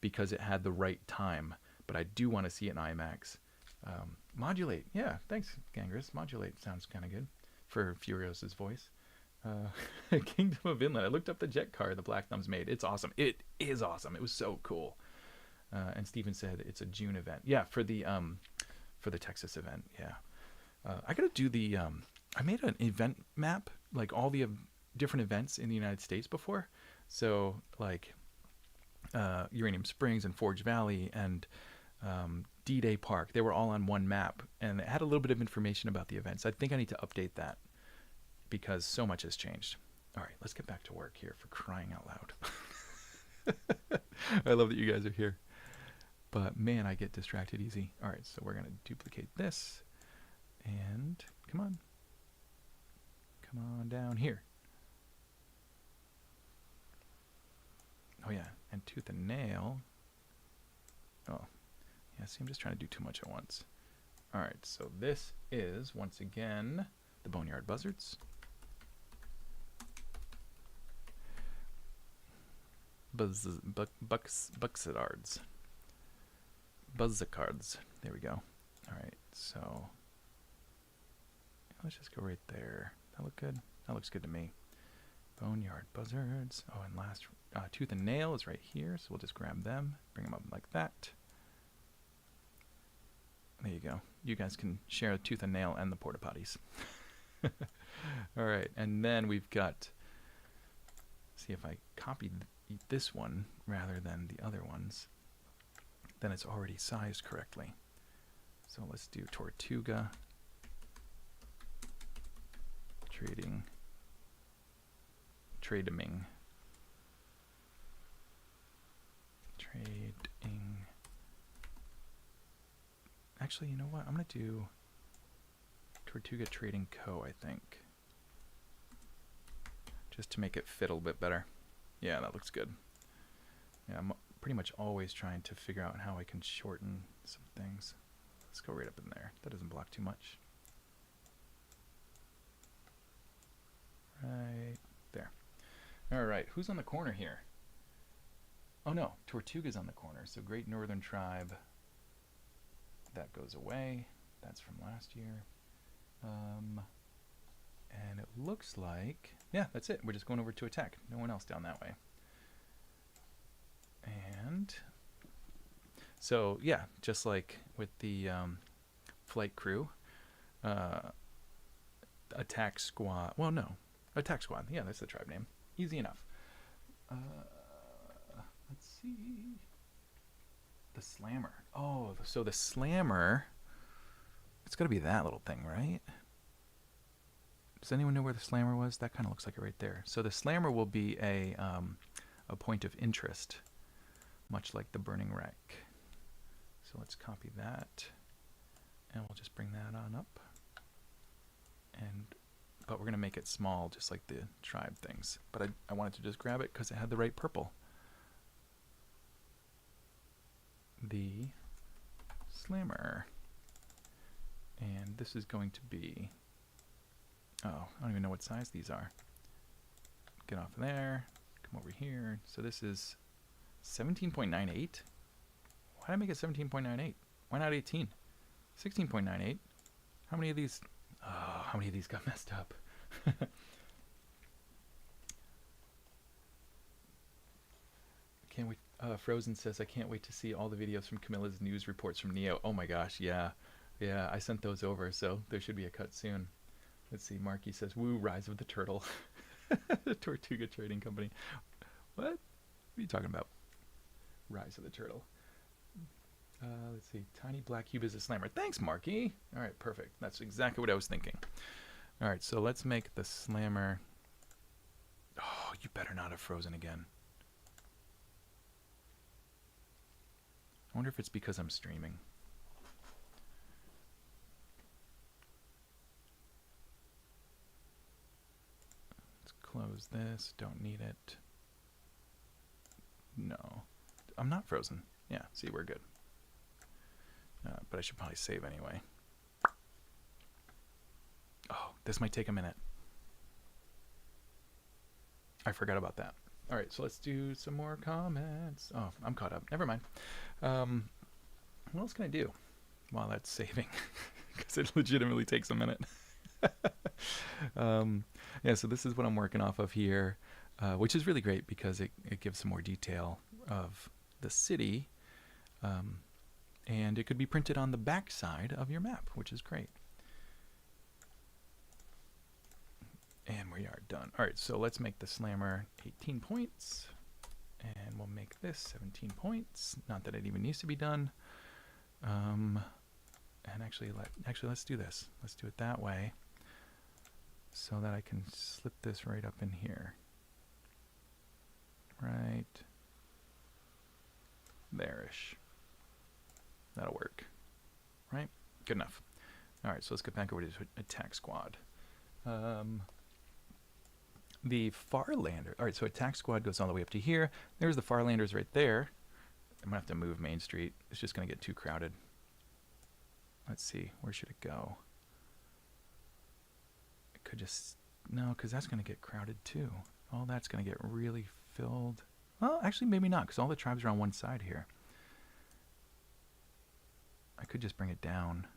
S1: because it had the right time. But I do want to see it in IMAX. Modulate, yeah, thanks, Gangers. Modulate sounds kind of good for Furiosa's voice. Kingdom of Inland. I looked up the jet car the Black Thumbs made. It's awesome. It is awesome. It was so cool. And Steven said it's a June event. Yeah, for the Texas event. Yeah. I gotta do the. I made an event map, like all the different events in the United States before. So like Uranium Springs and Forge Valley and D-Day Park. They were all on one map, and it had a little bit of information about the events. I think I need to update that, because so much has changed. All right, let's get back to work here, for crying out loud. I love that you guys are here. But man, I get distracted easy. All right, so we're going to duplicate this. And come on. Come on down here. Oh yeah, and Tooth and Nail. Oh, yeah, see, I'm just trying to do too much at once. All right, so this is, once again, the Boneyard Buzzards. Buxards. Buzzicards. There we go. All right, so let's just go right there. That look good? That looks good to me. Boneyard Buzzards. Oh, and last, Tooth and Nail is right here, so we'll just grab them, bring them up like that. There you go. You guys can share Tooth and Nail and the porta potties. All right, and then we've got, see if I copied this one rather than the other ones, then it's already sized correctly. So let's do Tortuga trading. Actually, you know what? I'm going to do Tortuga Trading Co., I think. Just to make it fit a little bit better. Yeah, that looks good. Yeah, I'm pretty much always trying to figure out how I can shorten some things. Let's go right up in there. That doesn't block too much. Right there. All right, who's on the corner here? Oh no, Tortuga's on the corner. So Great Northern Tribe. That goes away. That's from last year. And it looks like, yeah, that's it. We're just going over to attack. No one else down that way. And so, yeah, just like with the flight crew, attack squad. Well, no, attack squad. Yeah, that's the tribe name. Easy enough. Let's see. The slammer. Oh, so the slammer, it's got to be that little thing, right? Does anyone know where the slammer was? That kind of looks like it right there. So the slammer will be a point of interest, much like the burning wreck. So let's copy that, and we'll just bring that on up. But we're going to make it small, just like the tribe things. But I wanted to just grab it because it had the right purple. The slammer. And this is going to be, oh, I don't even know what size these are. Get off of there, come over here. So this is 17.98. Why did I make it 17.98? Why not 18? 16.98. How many of these? Oh, how many of these got messed up? Can't wait. Frozen says, I can't wait to see all the videos from Camilla's news reports from Neo. Oh my gosh, yeah. Yeah, I sent those over, so there should be a cut soon. Let's see, Marky says, woo, Rise of the Turtle. Tortuga Trading Company. What? What are you talking about? Rise of the Turtle. Let's see, Tiny Black Cube is a slammer. Thanks, Marky. All right, perfect. That's exactly what I was thinking. All right, so let's make the slammer. Oh, you better not have frozen again. I wonder if it's because I'm streaming. Let's close this. Don't need it. No. I'm not frozen. Yeah, see, we're good. But I should probably save anyway. Oh, this might take a minute. I forgot about that. All right, so let's do some more comments. Oh, I'm caught up. Never mind. What else can I do while that's saving? Because it legitimately takes a minute. Yeah, so this is what I'm working off of here, which is really great because it gives some more detail of the city. And it could be printed on the back side of your map, which is great. And we are done. All right, so let's make the slammer 18 points. And we'll make this 17 points. Not that it even needs to be done. And actually, let's do this. Let's do it that way so that I can slip this right up in here. Right there-ish. That'll work. Right? Good enough. All right, so let's get back over to attack squad. The Farlander. All right, so attack squad goes all the way up to here. There's the Farlanders right there. I'm going to have to move Main Street. It's just going to get too crowded. Let's see. Where should it go? It could just... No, because that's going to get crowded too. All that's going to get really filled. Well, actually, maybe not, because all the tribes are on one side here. I could just bring it down.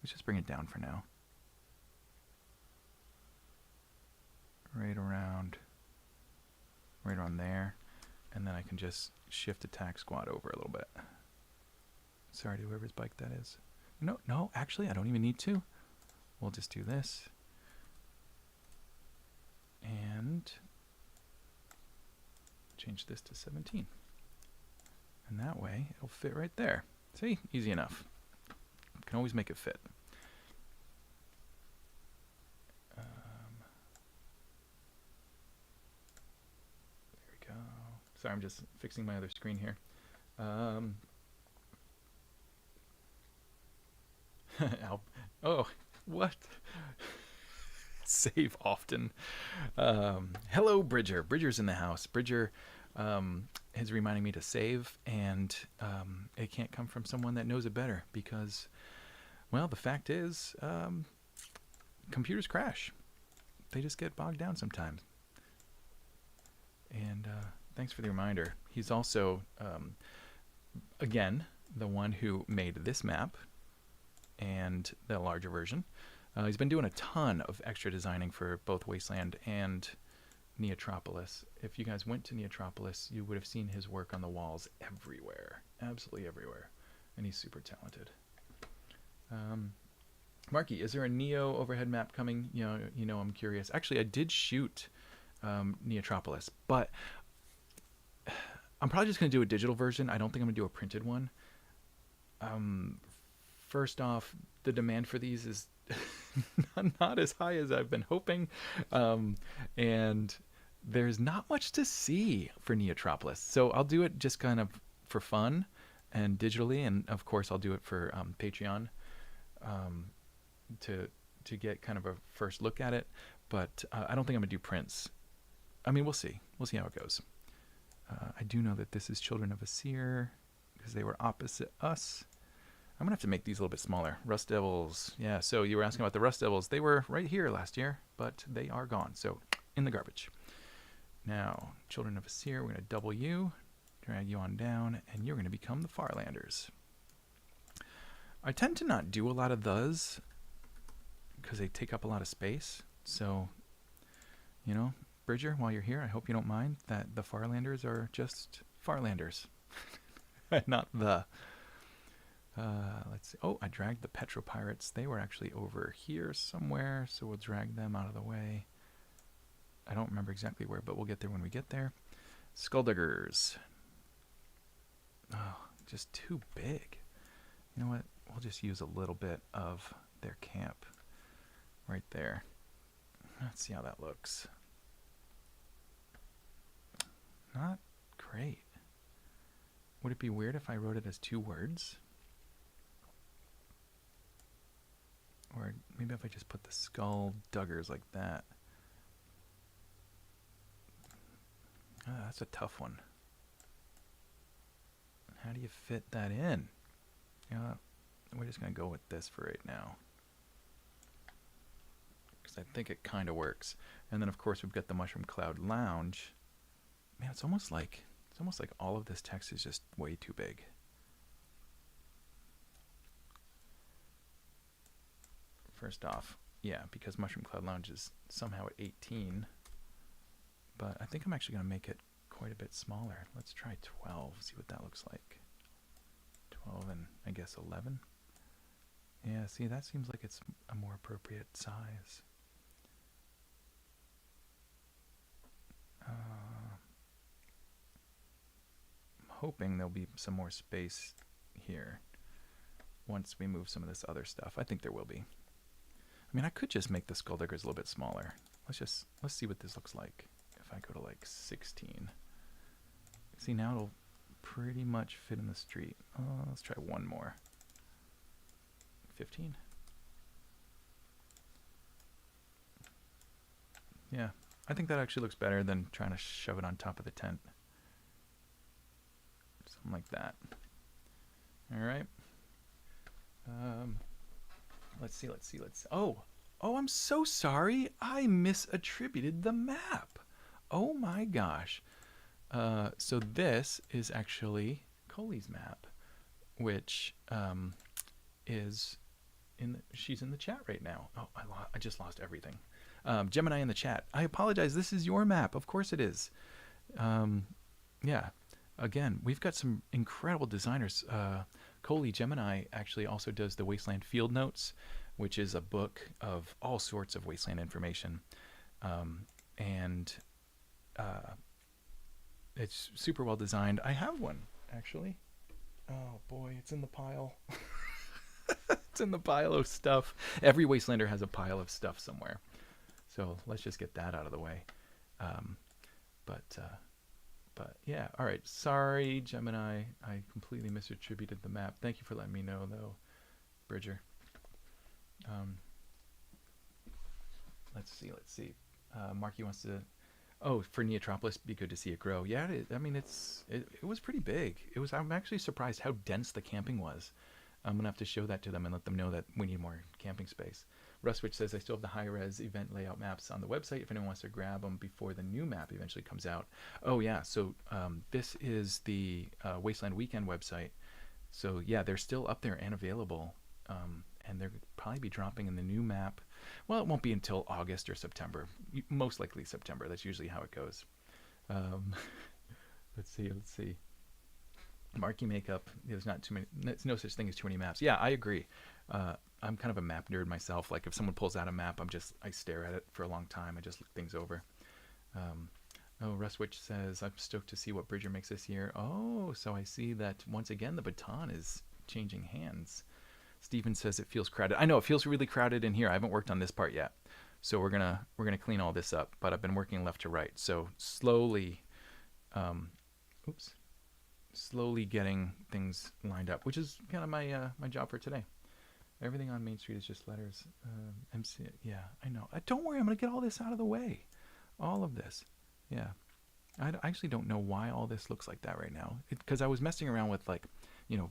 S1: Let's just bring it down for now. Right around there, and then I can just shift attack squad over a little bit. Sorry to whoever's bike that is. No, actually I don't even need to. We'll just do this. and change this to 17. And that way, it'll fit right there. See? Easy enough. Can always make it fit. There we go. Sorry, I'm just fixing my other screen here. Oh, what? Save often. Hello, Bridger. Bridger's in the house. Bridger is reminding me to save, and it can't come from someone that knows it better because, well, the fact is, computers crash. They just get bogged down sometimes. And thanks for the reminder. He's also, again, the one who made this map and the larger version. He's been doing a ton of extra designing for both Wasteland and Neotropolis. If you guys went to Neotropolis, you would have seen his work on the walls everywhere. Absolutely everywhere. And he's super talented. Marky, is there a Neo overhead map coming? You know, I'm curious. Actually, I did shoot Neotropolis, but I'm probably just going to do a digital version. I don't think I'm going to do a printed one. First off, the demand for these is not as high as I've been hoping. And there's not much to see for Neotropolis. So I'll do it just kind of for fun and digitally. And of course, I'll do it for Patreon to get kind of a first look at it. But I don't think I'm going to do prints. I mean, we'll see. We'll see how it goes. I do know that this is Children of a Seer because they were opposite us. I'm going to have to make these a little bit smaller. Rust Devils. Yeah, so you were asking about the Rust Devils. They were right here last year, but they are gone. So in the garbage. Now, Children of a Seer, we're going to double you, drag you on down, and you're going to become the Farlanders. I tend to not do a lot of those because they take up a lot of space. So, you know, Bridger, while you're here, I hope you don't mind that the Farlanders are just Farlanders. Not the... let's see. Oh, I dragged the Petropirates. They were actually over here somewhere, so we'll drag them out of the way. I don't remember exactly where, but we'll get there when we get there. Skulldiggers. Oh, just too big. You know what? We'll just use a little bit of their camp right there. Let's see how that looks. Not great. Would it be weird if I wrote it as 2 words? Or maybe if I just put the Skulldiggers like that. That's a tough one. How do you fit that in? You know, we're just going to go with this for right now. Because I think it kind of works. And then, of course, we've got the Mushroom Cloud Lounge. Man, it's almost like all of this text is just way too big. First off, yeah, because Mushroom Cloud Lounge is somehow at 18. But I think I'm actually going to make it quite a bit smaller. Let's try 12, see what that looks like. 12 and I guess 11. Yeah, see, that seems like it's a more appropriate size. I'm hoping there'll be some more space here once we move some of this other stuff. I think there will be. I mean, I could just make the Skulldiggers a little bit smaller. Let's see what this looks like if I go to like 16. See, now it'll pretty much fit in the street. Let's try one more. 15. Yeah, I think that actually looks better than trying to shove it on top of the tent. Something like that. All right. Let's see. Oh, I'm so sorry. I misattributed the map. Oh my gosh. So this is actually Coley's map, which is she's in the chat right now. Oh, I just lost everything. Gemini in the chat. I apologize. This is your map. Of course it is. Yeah. Again, we've got some incredible designers. Coley Gemini actually also does the Wasteland Field Notes, which is a book of all sorts of Wasteland information. and uh, it's super well designed. I have one actually. Oh boy, it's in the pile. It's in the pile of stuff. Every Wastelander has a pile of stuff somewhere. So let's just get that out of the way. Um, but yeah, all right. Sorry, Gemini. I completely misattributed the map. Thank you for letting me know, though, Bridger. Um, let's see. Marky wants to. Oh, for Neotropolis, be good to see it grow. Yeah, I mean, it was pretty big. It was. I'm actually surprised how dense the camping was. I'm gonna have to show that to them and let them know that we need more camping space. Rustwich says I still have the high-res event layout maps on the website if anyone wants to grab them before the new map eventually comes out. Oh yeah, so this is the Wasteland Weekend website. So yeah, they're still up there and available, and they'll probably be dropping in the new map. Well, it won't be until August or September. Most likely September. That's usually how it goes. Um, let's see. Marky makeup. There's not too many. There's no such thing as too many maps. Yeah, I agree. I'm kind of a map nerd myself. Like if someone pulls out a map, I stare at it for a long time. I just look things over. Oh, Rustwich says I'm stoked to see what Bridger makes this year. Oh, so I see that once again the baton is changing hands. Steven says it feels crowded. I know it feels really crowded in here. I haven't worked on this part yet, so we're gonna clean all this up. But I've been working left to right, so slowly. Slowly getting things lined up, which is kind of my job for today. Everything on Main Street is just letters. MC, yeah, I know. Don't worry, I'm gonna get all this out of the way. All of this, yeah. I actually don't know why all this looks like that right now. Because I was messing around with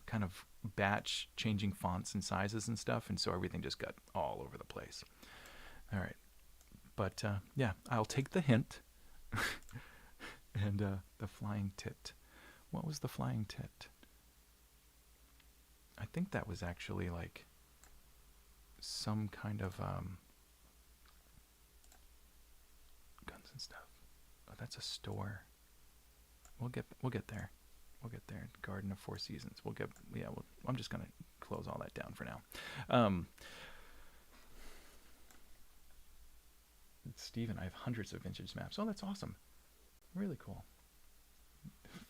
S1: kind of batch changing fonts and sizes and stuff, and so everything just got all over the place. All right, but yeah, I'll take the hint. And the flying tit. What was the flying tit? I think that was actually like some kind of guns and stuff. Oh, that's a store. We'll get there. We'll get there. Garden of Four Seasons. I'm just gonna close all that down for now. Steven, I have hundreds of vintage maps. Oh, that's awesome. Really cool.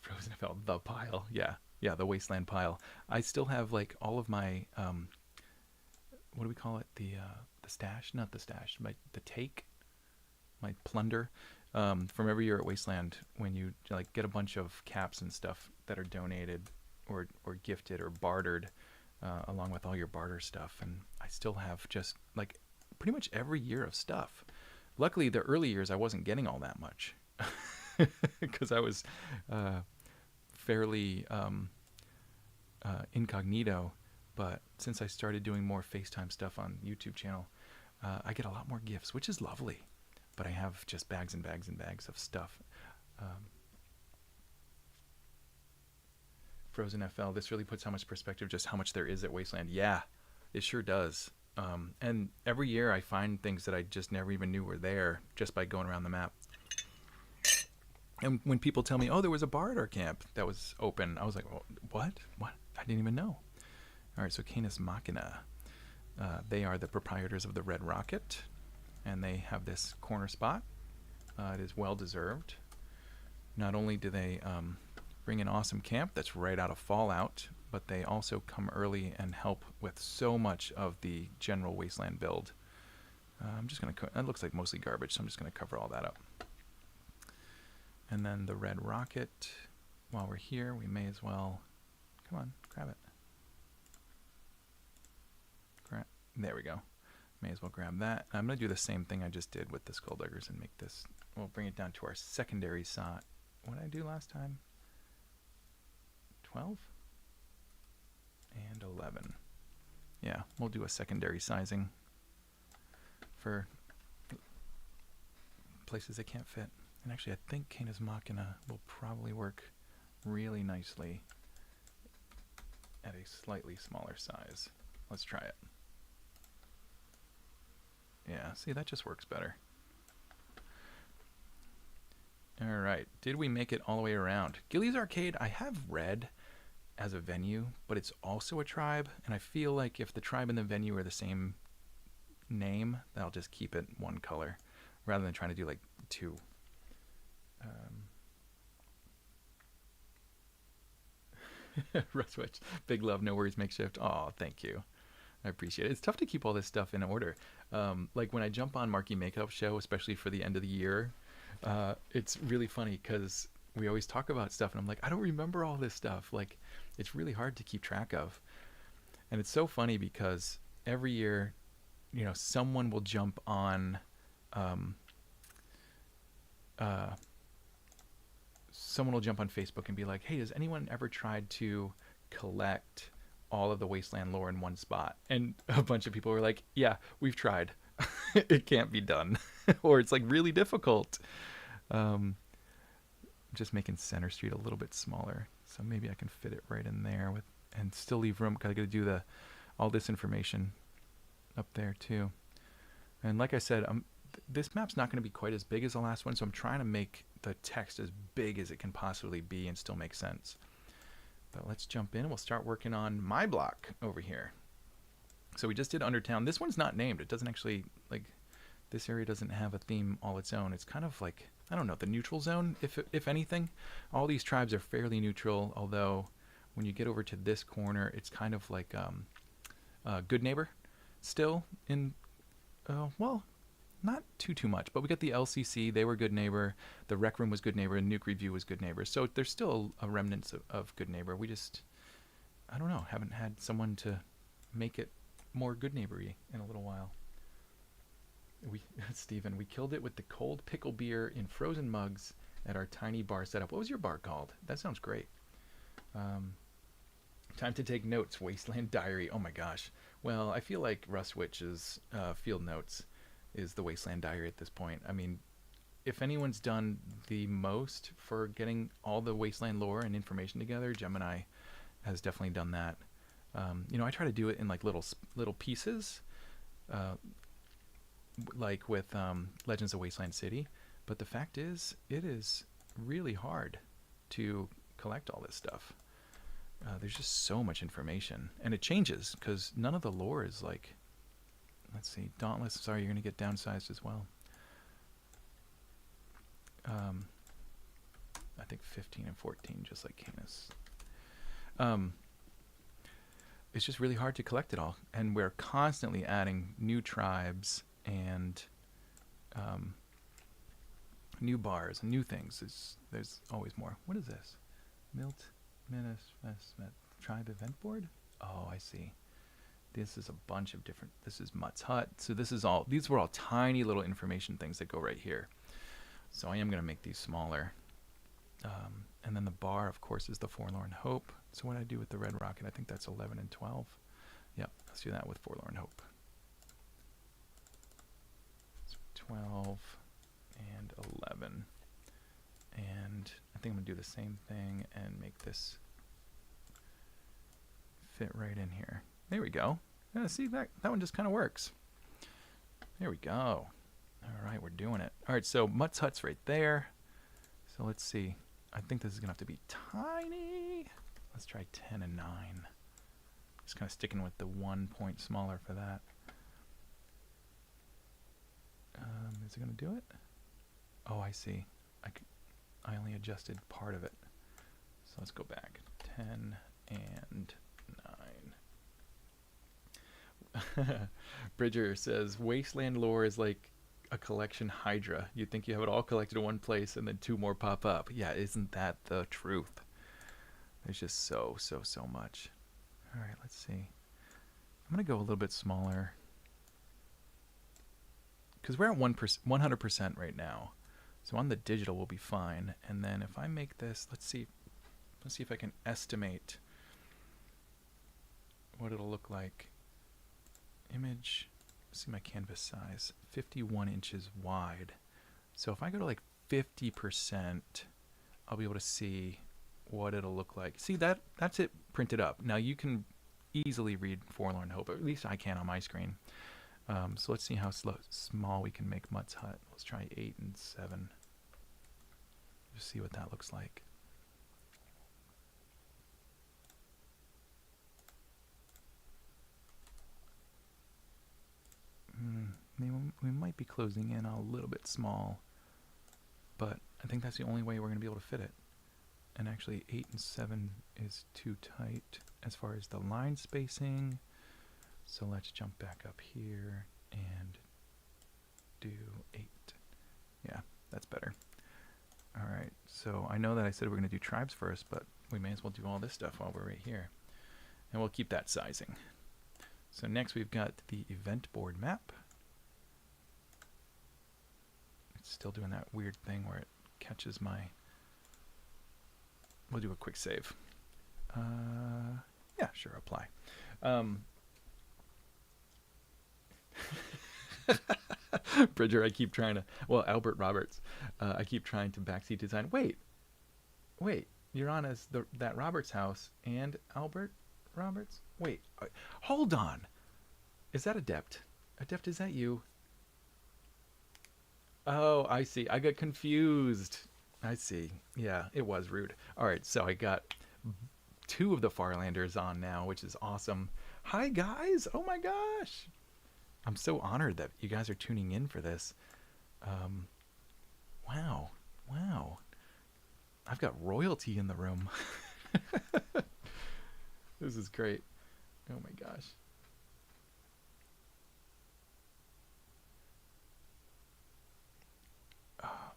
S1: Frozen FL, the pile. Yeah, the Wasteland pile. I still have like all of my what do we call it? The stash, not the stash, the take, my plunder from every year at Wasteland when you like get a bunch of caps and stuff that are donated or gifted or bartered along with all your barter stuff. And I still have just like pretty much every year of stuff. Luckily, the early years I wasn't getting all that much. Because I was fairly incognito, but since I started doing more FaceTime stuff on YouTube channel, I get a lot more gifts, which is lovely. But I have just bags and bags and bags of stuff. Frozen FL, this really puts how much perspective, just how much there is at Wasteland. Yeah, it sure does. And every year I find things that I just never even knew were there just by going around the map. And when people tell me, oh, there was a bar at our camp that was open, I was like, oh, what? I didn't even know. All right, so Canis Machina. They are the proprietors of the Red Rocket, and they have this corner spot. It is well-deserved. Not only do they bring an awesome camp that's right out of Fallout, but they also come early and help with so much of the general Wasteland build. I'm just going to... That looks like mostly garbage, so I'm just going to cover all that up. And then the Red Rocket, while we're here, we may as well, come on, grab it. There we go. May as well grab that. I'm going to do the same thing I just did with the Skulldiggers and make this, we'll bring it down to our secondary size. What did I do last time? 12? And 11. Yeah, we'll do a secondary sizing for places that can't fit. And actually, I think Canis Machina will probably work really nicely at a slightly smaller size. Let's try it. Yeah, see, that just works better. All right, did we make it all the way around? Gilly's Arcade, I have read as a venue, but it's also a tribe, and I feel like if the tribe and the venue are the same name, I'll just keep it one color. rather than trying to do like 2. Rustwitch, big love, no worries, makeshift. Oh, thank you. I appreciate it. It's tough to keep all this stuff in order. Like when I jump on Marky Makeup Show, especially for the end of the year, it's really funny because we always talk about stuff, and I'm like, I don't remember all this stuff. Like, it's really hard to keep track of. And it's so funny because every year, someone will jump on, um, uh, someone will jump on Facebook and be like, hey, has anyone ever tried to collect all of the Wasteland lore in one spot? And a bunch of people were like, yeah, we've tried. It can't be done. Or it's like really difficult. Just making Center Street a little bit smaller. So maybe I can fit it right in there with, and still leave room. Gotta do all this information up there too. And like I said, this map's not going to be quite as big as the last one, so I'm trying to make the text as big as it can possibly be and still make sense. But let's jump in and we'll start working on my block over here. So we just did Undertown. This one's not named. It doesn't actually, like, this area doesn't have a theme all its own. It's kind of like, I don't know, the neutral zone, if anything. All these tribes are fairly neutral, although when you get over to this corner, it's kind of like Good Neighbor still in, well, not too much, but we got the LCC, they were Good Neighbor, the Rec Room was Good Neighbor, and Nuke Review was Good Neighbor. So there's still a remnants of Good Neighbor. We just, I don't know, haven't had someone to make it more Good Neighbor-y in a little while. Steven, we killed it with the cold pickle beer in frozen mugs at our tiny bar setup. What was your bar called? That sounds great. Time to take notes. Wasteland Diary. Oh my gosh. Well, I feel like Rustwitch's field notes is the Wasteland Diary at this point. I mean, if anyone's done the most for getting all the Wasteland lore and information together, Gemini has definitely done that. I try to do it in like little pieces, like with Legends of Wasteland City, but the fact is, it is really hard to collect all this stuff. There's just so much information, and it changes because none of the lore is like, let's see, Dauntless, sorry, you're going to get downsized as well. I think 15 and 14, just like Canis. It's just really hard to collect it all, and we're constantly adding new tribes and new bars and new things. There's always more. What is this? Tribe event board? Oh, I see. This is a bunch of different, this is Mutt's Hut. So these were all tiny little information things that go right here. So I am going to make these smaller. And then the bar, of course, is the Forlorn Hope. So what I do with the Red Rocket, I think that's 11 and 12. Yep, let's do that with Forlorn Hope. So 12 and 11. And I think I'm going to do the same thing and make this fit right in here. There we go. Yeah, see, that one just kind of works. There we go. All right, we're doing it. All right, so Mutt's Hut's right there. So let's see. I think this is going to have to be tiny. Let's try 10 and 9. Just kind of sticking with the 1 point smaller for that. Is it going to do it? Oh, I see. I only adjusted part of it. So let's go back. 10 and 9. Bridger says, Wasteland lore is like a collection hydra. You'd think you have it all collected in one place and then 2 more pop up. Yeah, isn't that the truth? There's just so much. All right, let's see. I'm going to go a little bit smaller because we're at 100% right now. So on the digital we'll be fine. And then if I make this, let's see if I can estimate what it'll look like. Image, let's see my canvas size, 51 inches wide. So if I go to like 50%, I'll be able to see what it'll look like. See, that's it printed up. Now you can easily read Forlorn Hope, or at least I can on my screen. So let's see how small we can make Mutt's Hut. Let's try 8 and 7. Just see what that looks like. we might be closing in a little bit small, but I think that's the only way we're going to be able to fit it. And actually 8 and 7 is too tight as far as the line spacing. So let's jump back up here and do 8. Yeah, that's better. All right, so I know that I said we're going to do tribes first, but we may as well do all this stuff while we're right here. And we'll keep that sizing. So next we've got the event board map. It's still doing that weird thing where it catches my... We'll do a quick save. Yeah, sure, apply. Bridger, I keep trying to... Well, Albert Roberts. I keep trying to backseat design. Wait, you're on as that Roberts house and Albert Roberts? Wait, hold on. Is that Adept? Adept, is that you? Oh, I see. I got confused. I see. Yeah, it was rude. All right, so I got 2 of the Farlanders on now, which is awesome. Hi, guys. Oh, my gosh. I'm so honored that you guys are tuning in for this. Wow. I've got royalty in the room. This is great. Oh my gosh.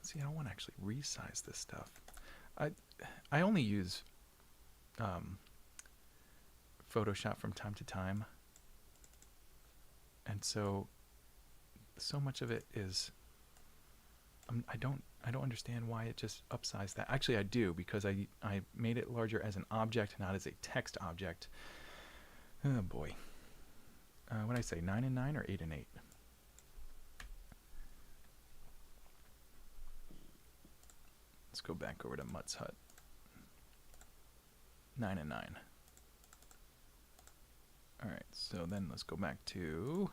S1: See, I don't want to actually resize this stuff. I only use Photoshop from time to time. And so much of it is I don't understand why it just upsized that. Actually, I do, because I made it larger as an object, not as a text object. Oh boy. What did I say, 9 and 9 or 8 and 8? Let's go back over to Mutt's Hut. 9 and 9. Alright, so then let's go back to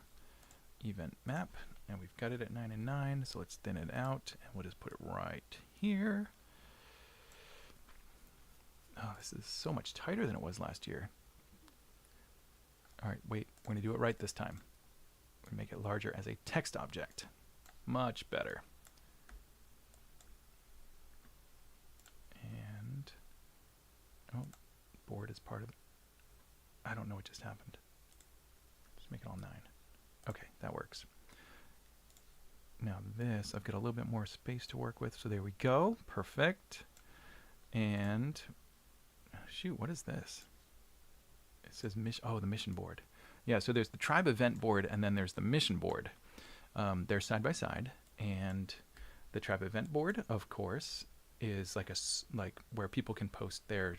S1: event map, and we've got it at 9 and 9, so let's thin it out, and we'll just put it right here. Oh, this is so much tighter than it was last year. Alright, wait, we're going to do it right this time. We're going to make it larger as a text object. Much better. And, oh, board is part of it. I don't know what just happened. Just make it all 9. Okay, that works. Now this, I've got a little bit more space to work with, so there we go. Perfect. And, shoot, what is this? It says mission. Oh, the mission board. Yeah, so there's the tribe event board, and then there's the mission board. They're side by side, and the tribe event board, of course, is like where people can post their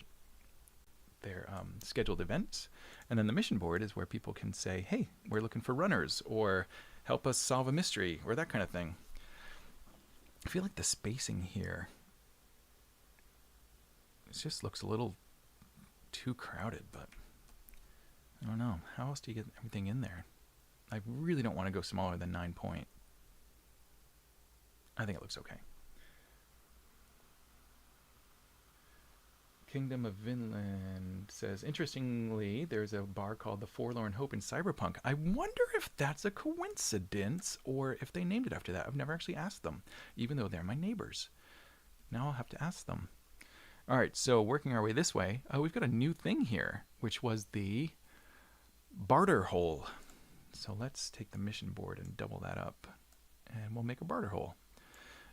S1: scheduled events, and then the mission board is where people can say, hey, we're looking for runners, or help us solve a mystery, or that kind of thing. I feel like the spacing here, it just looks a little too crowded, but I don't know. How else do you get everything in there? I really don't want to go smaller than 9 point. I think it looks okay. Kingdom of Vinland says, interestingly, there's a bar called the Forlorn Hope in Cyberpunk. I wonder if that's a coincidence or if they named it after that. I've never actually asked them, even though they're my neighbors. Now I'll have to ask them. All right, so working our way this way, we've got a new thing here, which was the barter hole. So let's take the mission board and double that up, and we'll make a barter hole.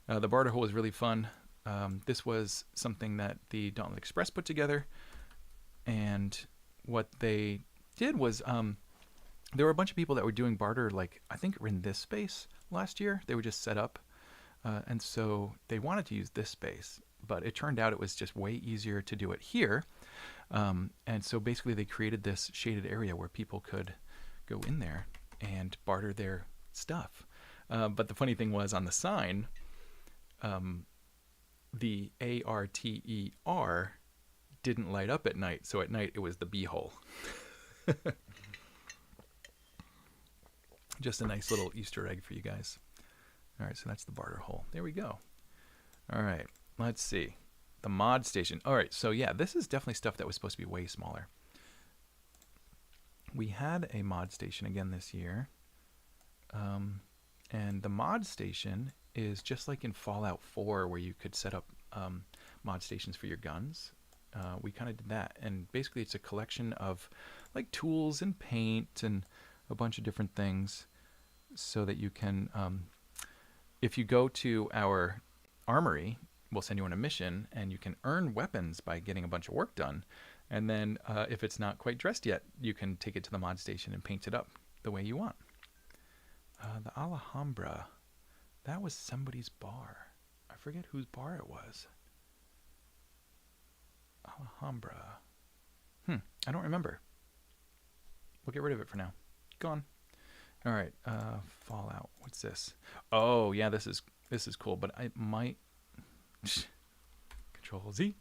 S1: The barter hole is really fun. This was something that the Dauntless Express put together, and what they did was there were a bunch of people that were doing barter, like I think in this space last year. They were just set up, and so they wanted to use this space, but it turned out it was just way easier to do it here. And so basically they created this shaded area where people could go in there and barter their stuff. But the funny thing was, on the sign, the ARTER didn't light up at night, so at night it was the B-hole. Just a nice little Easter egg for you guys. All right, so that's the barter hole. There we go. All right, let's see. The mod station. All right, so yeah, this is definitely stuff that was supposed to be way smaller. We had a mod station again this year. And the mod station is just like in Fallout 4, where you could set up mod stations for your guns. We kind of did that, and basically it's a collection of like tools and paint and a bunch of different things, so that you can, if you go to our armory, we'll send you on a mission, and you can earn weapons by getting a bunch of work done. And then if it's not quite dressed yet, you can take it to the mod station and paint it up the way you want. The Alhambra, that was somebody's bar. I forget whose bar it was. Alhambra. I don't remember. We'll get rid of it for now. Gone. All right. Fallout. What's this? Oh yeah, this is cool, but I might Control Z.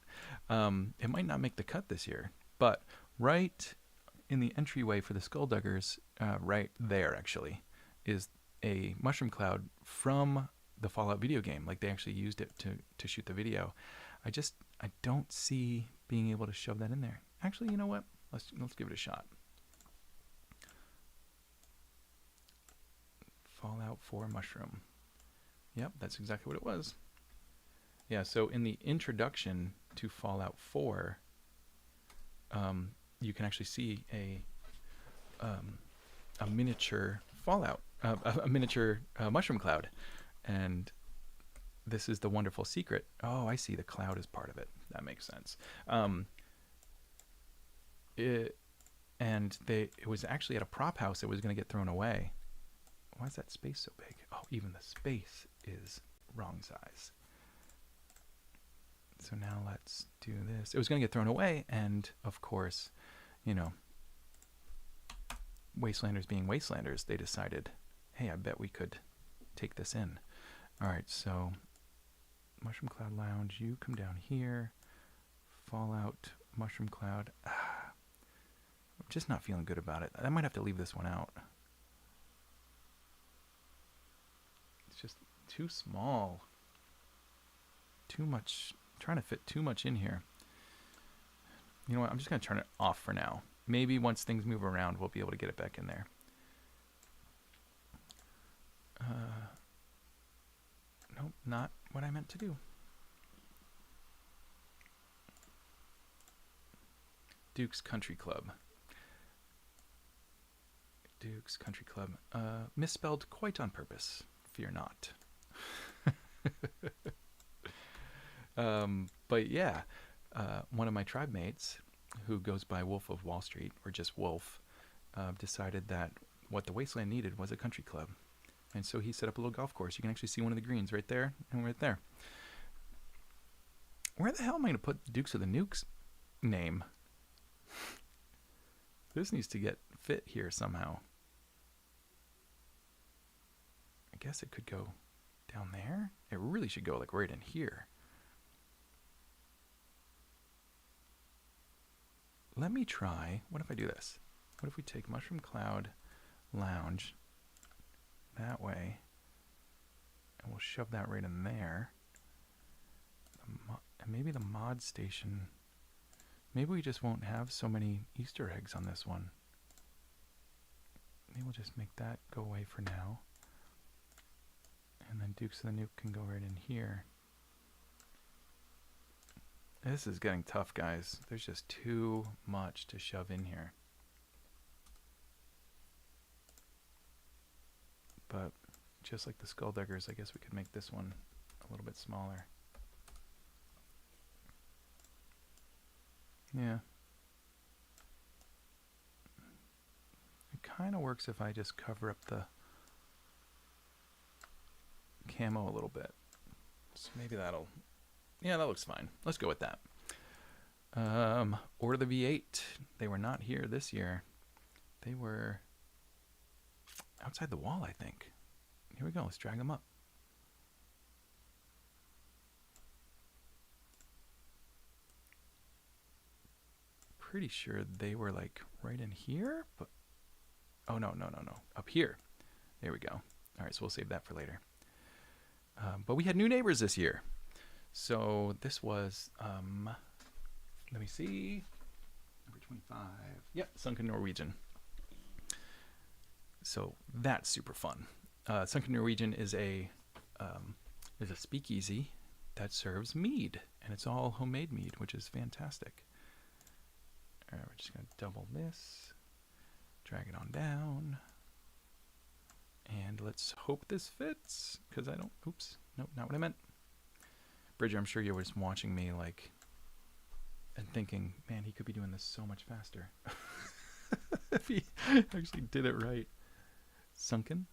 S1: It might not make the cut this year, but right in the entryway for the Skullduggers, right there actually, is a mushroom cloud from the Fallout video game. Like they actually used it to shoot the video. I don't see being able to shove that in there. Actually, you know what? Let's give it a shot. Fallout 4 mushroom. Yep, that's exactly what it was. Yeah, so in the introduction to Fallout 4, you can actually see a miniature Fallout, a miniature mushroom cloud, and this is the wonderful secret. Oh, I see. The cloud is part of it. That makes sense. It was actually at a prop house. It was going to get thrown away. Why is that space so big? Oh, even the space is wrong size. So now let's do this. It was going to get thrown away, and of course, you know, Wastelanders being Wastelanders, they decided, hey, I bet we could take this in. All right, so Mushroom Cloud Lounge, you come down here. Fallout, Mushroom Cloud. I'm just not feeling good about it. I might have to leave this one out. It's just too small. Too much. Trying to fit too much in here. You know what? I'm just going to turn it off for now. Maybe once things move around, we'll be able to get it back in there. Nope, not what I meant to do. Duke's Country Club. Duke's Country Club. Misspelled quite on purpose. Fear not. But yeah, one of my tribe mates, who goes by Wolf of Wall Street, or just Wolf, decided that what the Wasteland needed was a country club. And so he set up a little golf course. You can actually see one of the greens right there and right there. Where the hell am I going to put Dukes of the Nuke's name? This needs to get fit here somehow. I guess it could go down there. It really should go like right in here. Let me try. What if I do this? What if we take Mushroom Cloud Lounge that way, and we'll shove that right in there. And maybe the mod station. Maybe we just won't have so many Easter eggs on this one. Maybe we'll just make that go away for now. And then Dukes of the Nuke can go right in here. This is getting tough, guys. There's just too much to shove in here. But just like the Skullduggers, I guess we could make this one a little bit smaller. Yeah. It kind of works if I just cover up the camo a little bit. So maybe that'll... Yeah, that looks fine. Let's go with that. Order the V8. They were not here this year. They were outside the wall, I think. Here we go. Let's drag them up. Pretty sure they were like right in here, but oh no. Up here. There we go. All right, so we'll save that for later. But we had new neighbors this year. So this was, let me see, number 25. Yep, Sunken Norwegian. So that's super fun. Sunken Norwegian is a speakeasy that serves mead, and it's all homemade mead, which is fantastic. All right, we're just gonna double this, drag it on down, and let's hope this fits. Because I don't. Oops, nope, not what I meant. Bridger, I'm sure you were just watching me like, and thinking, man, he could be doing this so much faster if he actually did it right. Sunken.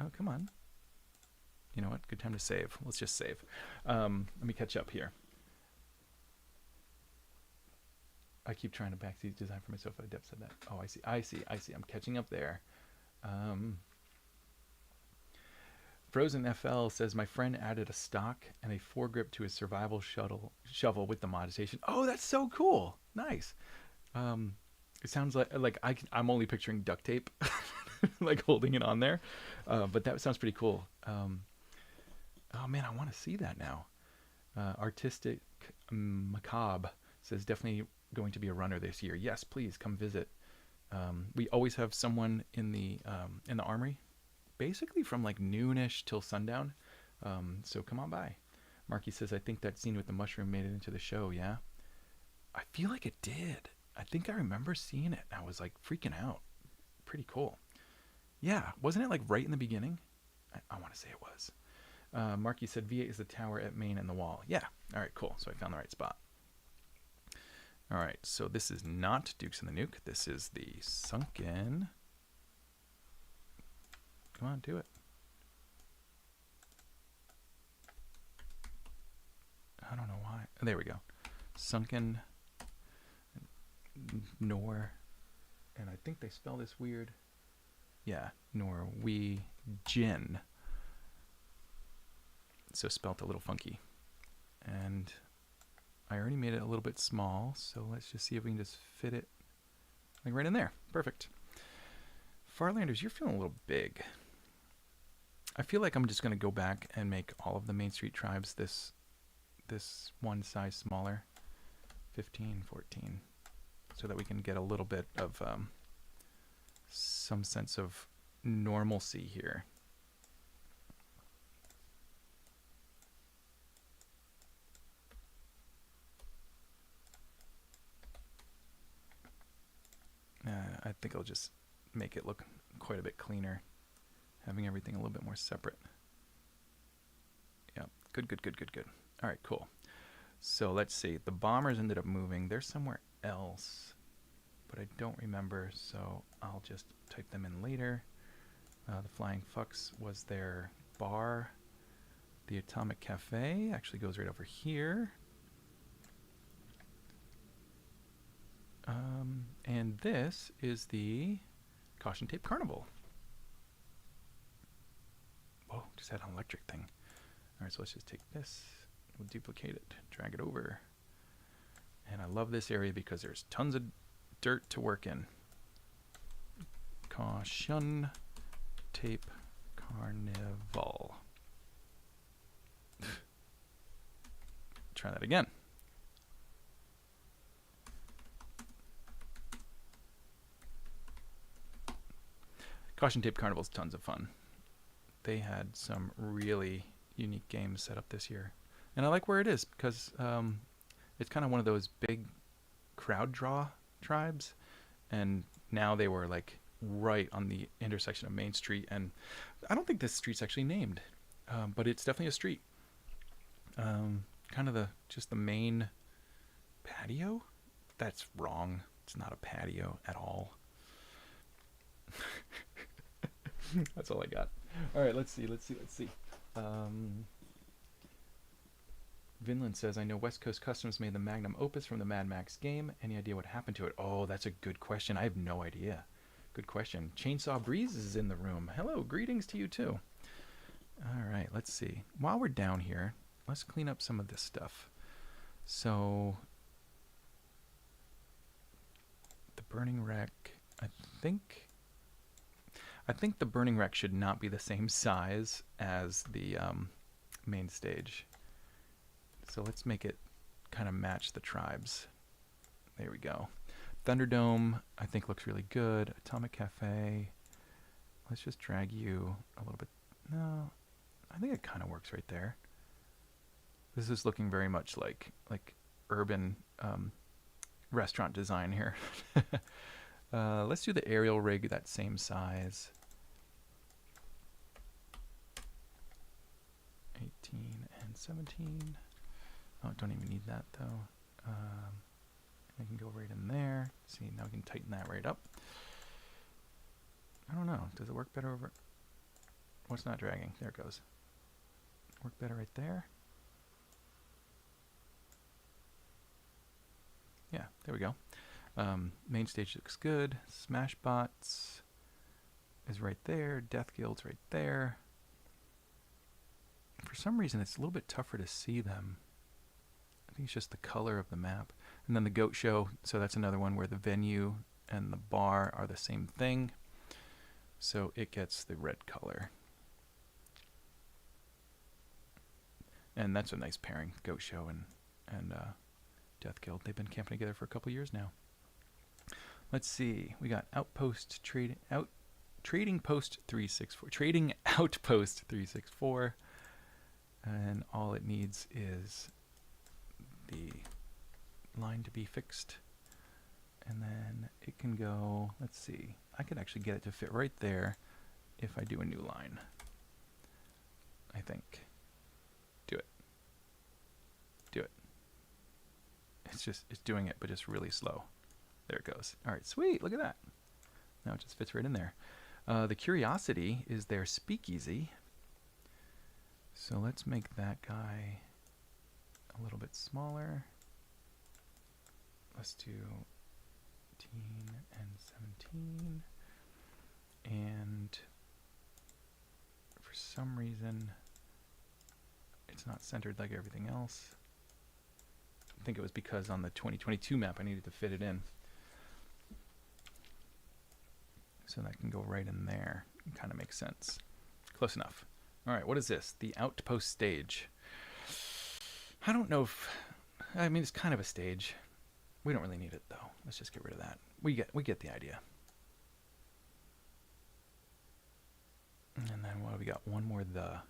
S1: Oh, come on. You know what? Good time to save. Let's just save. Let me catch up here. I keep trying to backseat design for myself. Deb said that. Oh, I see. I'm catching up there. Frozen FL says, my friend added a stock and a foregrip to his survival shovel with the modification. Oh, that's so cool. Nice. It sounds like I'm only picturing duct tape, like holding it on there. But that sounds pretty cool. Oh man, I want to see that now. Artistic Macabre says, definitely going to be a runner this year. Yes, please come visit. We always have someone in the armory, basically from like noonish till sundown. So come on by. Marky says, I think that scene with the mushroom made it into the show. Yeah, I feel like it did. I think I remember seeing it. I was like freaking out. Pretty cool. Yeah, wasn't it like right in the beginning? I want to say it was. Marky said V8 is the tower at Main and the wall. Yeah. All right, cool. So I found the right spot. All right, so this is not Dukes and the Nuke. This is the Sunken. Come on, do it. I don't know why. Oh, there we go. Sunken Nor. And I think they spell this weird. Yeah, Norwegian. So spelt a little funky. And I already made it a little bit small, so let's just see if we can just fit it like right in there. Perfect. Farlanders, you're feeling a little big. I feel like I'm just going to go back and make all of the Main Street tribes this one size smaller. 15, 14. So that we can get a little bit of some sense of normalcy here. I think I'll just make it look quite a bit cleaner, having everything a little bit more separate. Yeah, good. All right, cool. So let's see. The bombers ended up moving. They're somewhere else, but I don't remember, so I'll just type them in later. The Flying Fucks was their bar. The Atomic Cafe actually goes right over here. And this is the Caution Tape Carnival. Whoa, just had an electric thing. All right, so let's just take this. We'll duplicate it, drag it over. And I love this area because there's tons of dirt to work in. Caution Tape Carnival. Try that again. Caution Tape Carnival's tons of fun. They had some really unique games set up this year. And I like where it is because it's kind of one of those big crowd draw tribes. And now they were like right on the intersection of Main Street. And I don't think this street's actually named, but it's definitely a street. Kind of just the main patio. That's wrong. It's not a patio at all. That's all I got. All right, let's see. Vinland says, I know West Coast Customs made the magnum opus from the Mad Max game. Any idea what happened to it? Oh, that's a good question. I have no idea. Good question. Chainsaw Breeze is in the room. Hello, greetings to you too. All right, let's see. While we're down here, let's clean up some of this stuff. So, the Burning Wreck, I think the Burning Wreck should not be the same size as the main stage. So let's make it kind of match the tribes. There we go. Thunderdome, I think looks really good. Atomic Cafe. let's just drag you a little bit. No, I think it kind of works right there. This is looking very much like urban restaurant design here. Let's do the aerial rig that same size. 18 and 17. Oh, don't even need that though. I can go right in there. See, now we can tighten that right up. I don't know. Does it work better over? What's not dragging? There it goes. Work better right there. Yeah, there we go. Main stage looks good. Smashbots is right there. Death Guild's right there. For some reason, it's a little bit tougher to see them. I think it's just the color of the map. And then the Goat Show, so that's another one where the venue and the bar are the same thing. So it gets the red color. And that's a nice pairing, Goat Show and Death Guild. They've been camping together for a couple years now. Let's see. We got Outpost Trading Post 364. Trading Outpost 364. And all it needs is the line to be fixed. And then it can go, let's see. I could actually get it to fit right there if I do a new line. I think. Do it. Do it. It's doing it, but just really slow. There it goes. All right, sweet. Look at that. Now it just fits right in there. The Curiosity is their speakeasy. So let's make that guy a little bit smaller. Let's do 18 and 17. And for some reason, it's not centered like everything else. I think it was because on the 2022 map I needed to fit it in. So that can go right in there. It kind of makes sense. Close enough. All right, what is this? The Outpost stage. I don't know if... I mean, it's kind of a stage. We don't really need it, though. Let's just get rid of that. We get the idea. And then what do we got? One more the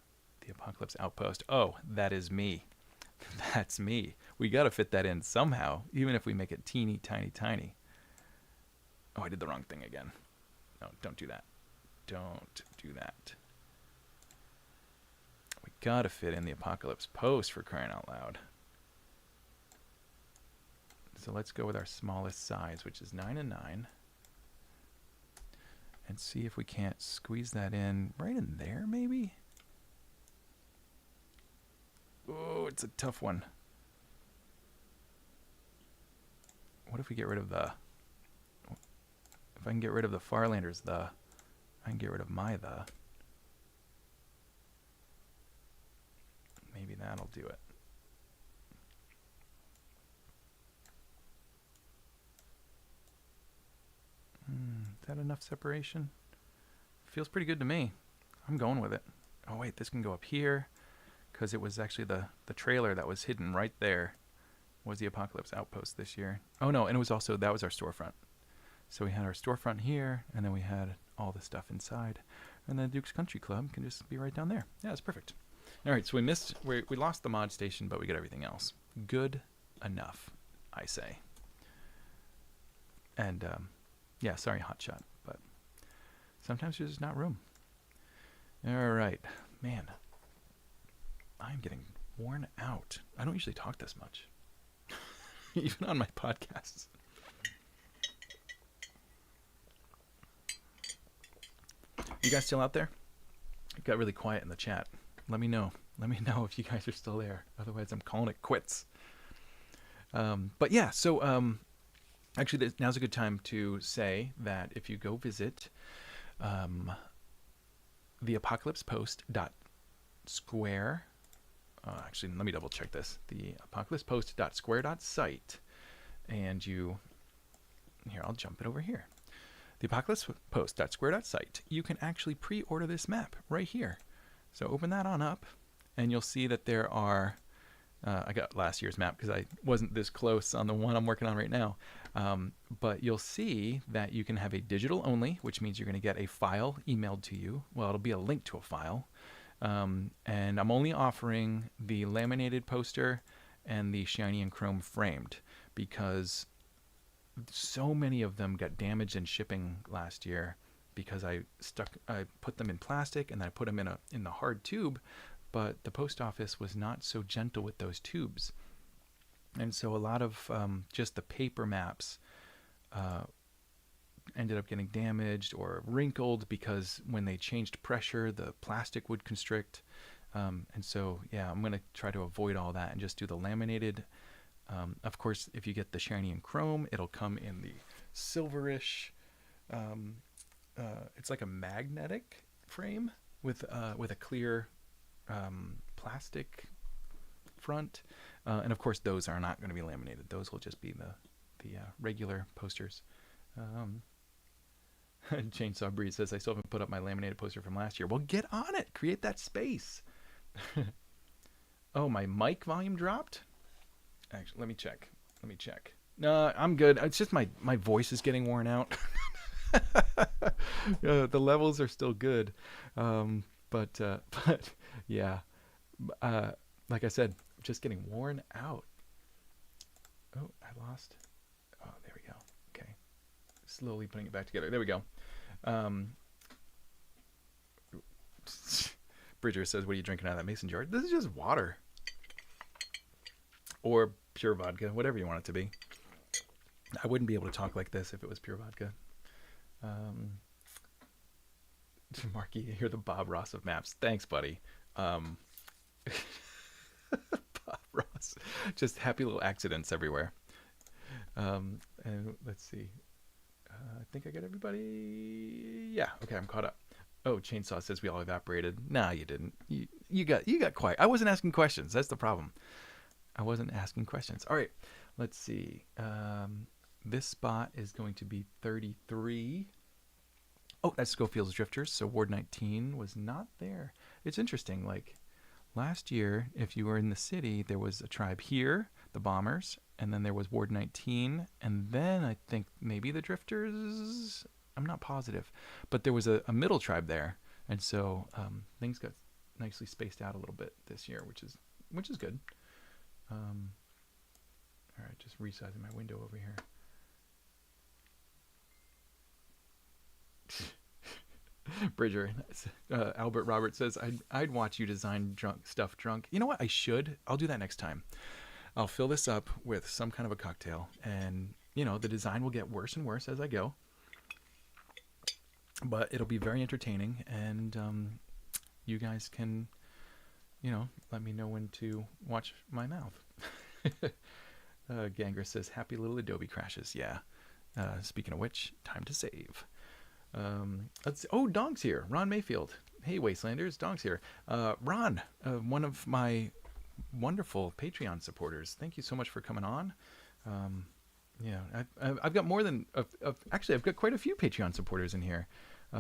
S1: Apocalypse Outpost. Oh, that is me. That's me. We got to fit that in somehow, even if we make it teeny, tiny, tiny. Oh, I did the wrong thing again. No, don't do that. Don't do that. We got to fit in the Apocalypse Post, for crying out loud. So let's go with our smallest size, which is 9 and 9. And see if we can't squeeze that in right in there, maybe? Oh, it's a tough one. What if we get rid of the... If I can get rid of the Farlander's the... I can get rid of my the... Maybe that'll do it. Is that enough separation? Feels pretty good to me. I'm going with it. Oh wait, this can go up here, because it was actually the trailer that was hidden right there was the Apocalypse Outpost this year. Oh no, and it was also, that was our storefront. So we had our storefront here, and then we had all the stuff inside. And then Duke's Country Club can just be right down there. Yeah, it's perfect. All right, so we lost the mod station, but we get everything else. Good enough, I say. And yeah, sorry, Hotshot, but sometimes there's just not room. All right, man, I'm getting worn out. I don't usually talk this much, even on my podcasts. You guys still out there? It got really quiet in the chat. Let me know. Let me know if you guys are still there. Otherwise, I'm calling it quits. But yeah, so actually, now's a good time to say that if you go visit the apocalypsepost.square, actually, let me double check this. The apocalypsepost.square.site, and you, here, I'll jump it over here. The apocalypsepost.square.site, you can actually pre-order this map right here. So open that on up, and you'll see that there are, I got last year's map because I wasn't this close on the one I'm working on right now. But you'll see that you can have a digital only, which means you're going to get a file emailed to you. Well, it'll be a link to a file. And I'm only offering the laminated poster and the shiny and chrome framed because so many of them got damaged in shipping last year because I put them in plastic and then I put them in the hard tube, but the post office was not so gentle with those tubes. And so a lot of just the paper maps ended up getting damaged or wrinkled because when they changed pressure, the plastic would constrict. And so, yeah, I'm going to try to avoid all that and just do the laminated. Of course, if you get the shiny and chrome, it'll come in the silverish. It's like a magnetic frame with a clear plastic front. And of course, those are not going to be laminated. Those will just be the regular posters. Chainsaw Breeze says, I still haven't put up my laminated poster from last year. Well, get on it. Create that space. Oh, my mic volume dropped? Actually, let me check. No, I'm good. It's just my voice is getting worn out. The levels are still good. But yeah. Like I said, just getting worn out. Oh, I lost. Oh, there we go. Okay. Slowly putting it back together. There we go. Bridger says, what are you drinking out of that mason jar? This is just water. Or pure vodka, whatever you want it to be. I wouldn't be able to talk like this if it was pure vodka. Marky, you're the Bob Ross of maps. Thanks, buddy. Bob Ross. Just happy little accidents everywhere. And let's see. I think I got everybody. Yeah, okay, I'm caught up. Oh, Chainsaw says we all evaporated. Nah, you didn't. You got quiet. I wasn't asking questions. That's the problem. I wasn't asking questions. All right, let's see. This spot is going to be 33. Oh, that's Schofield's Drifters. So Ward 19 was not there. It's interesting. Like last year, if you were in the city, there was a tribe here, the Bombers, and then there was Ward 19, and then I think maybe the Drifters. I'm not positive, but there was a middle tribe there, and so things got nicely spaced out a little bit this year, which is good. All right, just resizing my window over here. Bridger, Albert Robert says, I'd watch you design stuff drunk. You know what? I should. I'll do that next time. I'll fill this up with some kind of a cocktail, and the design will get worse and worse as I go. But it'll be very entertaining, and you guys can, let me know when to watch my mouth. Ganger says, happy little Adobe crashes. Yeah. Speaking of which, time to save. Let's see. Oh, Dong's here. Ron Mayfield. Hey, Wastelanders. Dong's here. Ron, one of my wonderful Patreon supporters. Thank you so much for coming on. Yeah, I've got more than actually I've got quite a few Patreon supporters in here.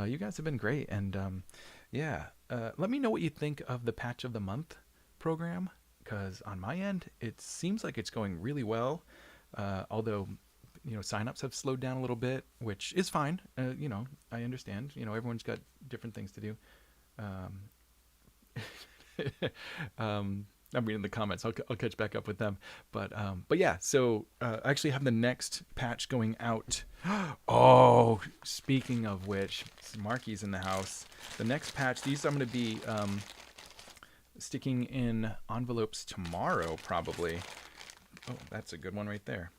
S1: You guys have been great, and yeah, let me know what you think of the Patch of the Month program, because on my end it seems like it's going really well. Although signups have slowed down a little bit, which is fine. I understand. Everyone's got different things to do. I'm reading the comments. I'll catch back up with them. But yeah, so I actually have the next patch going out. Oh, speaking of which, Marky's in the house. The next patch, these I'm going to be sticking in envelopes tomorrow, probably. Oh, that's a good one right there.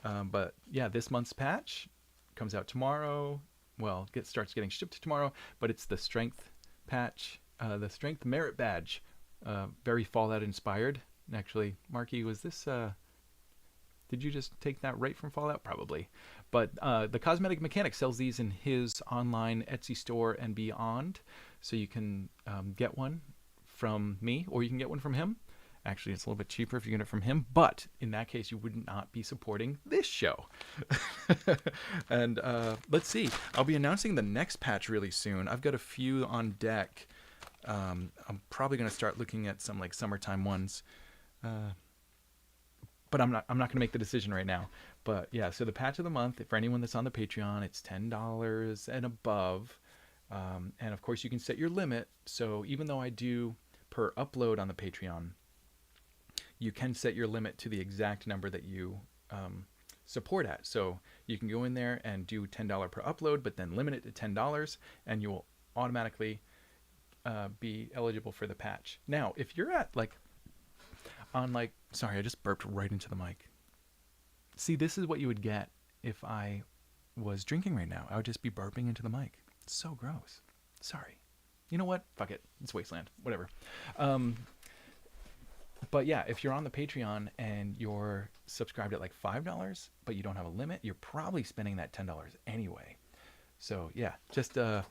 S1: But yeah, this month's patch comes out tomorrow. Well, starts getting shipped tomorrow, but it's the Strength patch, the Strength Merit Badge. Very Fallout inspired. Actually, Marky, was this did you just take that right from Fallout? Probably. But the Cosmetic Mechanic sells these in his online Etsy store and beyond, so you can get one from me, or you can get one from him. Actually, it's a little bit cheaper if you get it from him, but in that case, you would not be supporting this show. And let's see. I'll be announcing the next patch really soon. I've got a few on deck. I'm probably going to start looking at some like summertime ones, but I'm not going to make the decision right now. But yeah, so the patch of the month for anyone that's on the Patreon, it's $10 and above. And of course, you can set your limit. So even though I do per upload on the Patreon, you can set your limit to the exact number that you support at. So you can go in there and do $10 per upload, but then limit it to $10, and you will automatically be eligible for the patch. Now, if you're at sorry, I just burped right into the mic. See, this is what you would get if I was drinking right now. I would just be burping into the mic. It's so gross. Sorry. You know what? Fuck it. It's Wasteland. Whatever. But yeah, if you're on the Patreon and you're subscribed at like $5, but you don't have a limit, you're probably spending that $10 anyway. So yeah, just a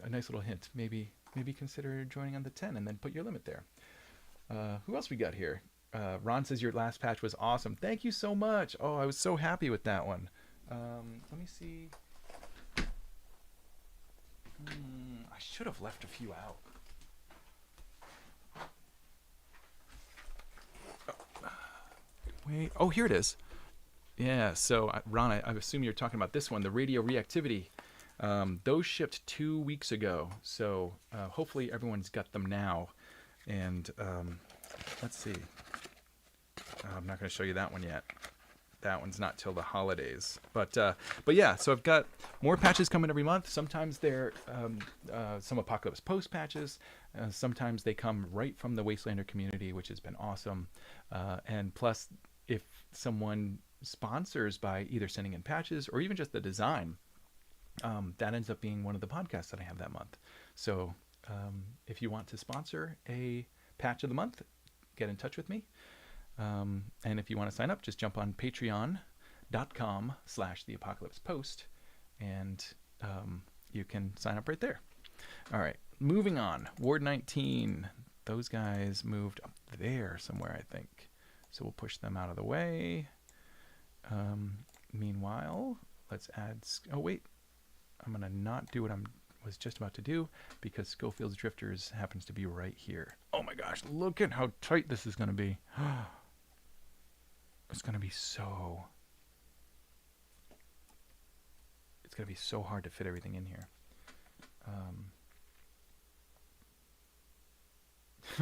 S1: nice little hint. Maybe consider joining on the 10 and then put your limit there. Who else we got here? Ron says your last patch was awesome. Thank you so much. Oh, I was so happy with that one. Let me see. I should have left a few out. Wait. Oh, here it is. Yeah. So, Ron, I assume you're talking about this one, the radio reactivity. Those shipped 2 weeks ago. So hopefully everyone's got them now. And let's see. I'm not going to show you that one yet. That one's not till the holidays. But yeah, so I've got more patches coming every month. Sometimes they're some Apocalypse Post patches. Sometimes they come right from the Wastelander community, which has been awesome. And plus, if someone sponsors by either sending in patches or even just the design, that ends up being one of the podcasts that I have that month. So if you want to sponsor a patch of the month, get in touch with me. And if you want to sign up, just jump on patreon.com/theapocalypsepost and you can sign up right there. All right, moving on. Ward 19. Those guys moved up there somewhere, I think. So we'll push them out of the way. Meanwhile, let's add... Oh, wait. I'm going to not do what I was just about to do because Schofield's Drifters happens to be right here. Oh my gosh, look at how tight this is going to be. It's going to be so... It's going to be so hard to fit everything in here.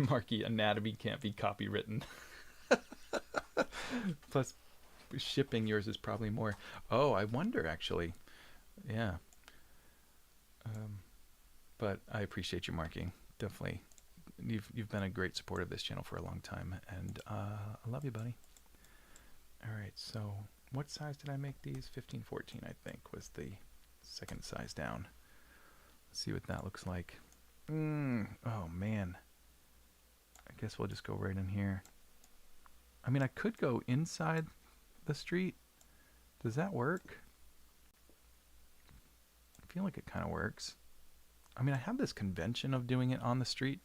S1: Marky, anatomy can't be copywritten. Plus, shipping yours is probably more. Oh, I wonder, actually. Yeah. But I appreciate you, Marky. Definitely. You've been a great supporter of this channel for a long time, and I love you, buddy. All right, so what size did I make these? 15-14, I think, was the second size down. Let's see what that looks like. Oh, man. I guess we'll just go right in here. I mean, I could go inside the street. Does that work? I feel like it kind of works. I mean, I have this convention of doing it on the street,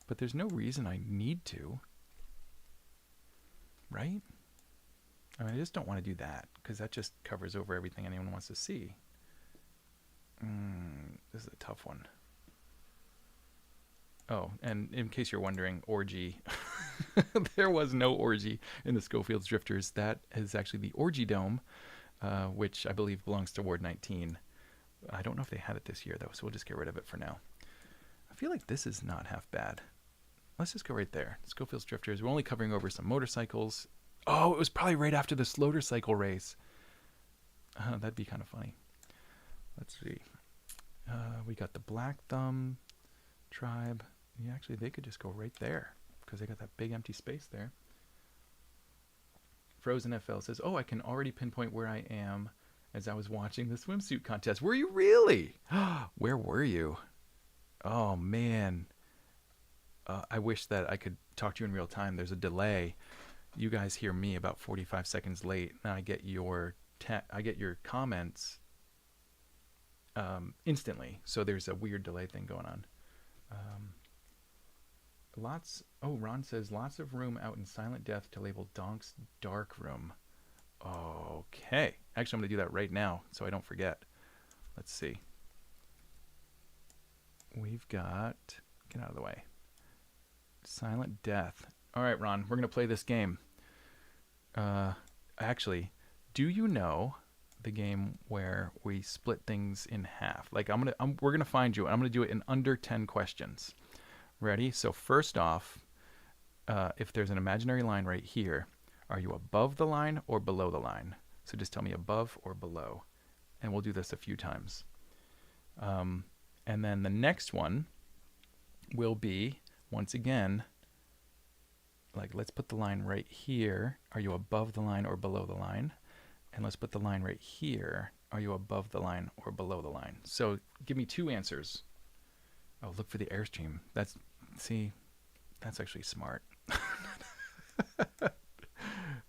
S1: but there's no reason I need to. Right? I mean, I just don't want to do that because that just covers over everything anyone wants to see. This is a tough one. Oh, and in case you're wondering, orgy. There was no orgy in the Schofield's Drifters. That is actually the Orgy Dome, which I believe belongs to Ward 19. I don't know if they had it this year, though, so we'll just get rid of it for now. I feel like this is not half bad. Let's just go right there. Schofield's Drifters. We're only covering over some motorcycles. Oh, it was probably right after the motorcycle race. That'd be kind of funny. Let's see. We got the Black Thumb tribe. Yeah, actually, they could just go right there because they got that big empty space there. Frozen FL says, oh, I can already pinpoint where I am as I was watching the swimsuit contest. Were you really? Where were you? Oh, man. I wish that I could talk to you in real time. There's a delay. You guys hear me about 45 seconds late, and I get your comments instantly. So there's a weird delay thing going on. Ron says lots of room out in Silent Death to label Donk's dark room. Okay. Actually, I'm going to do that right now so I don't forget. Let's see. We've got... Get out of the way. Silent Death. All right, Ron. We're going to play this game. Actually, Do you know the game where we split things in half? Like we're gonna find you. And I'm gonna do it in under 10 questions. Ready? So first off, if there's an imaginary line right here, are you above the line or below the line? So just tell me above or below, and we'll do this a few times. And then the next one will be, once again, like let's put the line right here. Are you above the line or below the line? And let's put the line right here. Are you above the line or below the line? So give me two answers. Oh, look for the airstream. That's actually smart.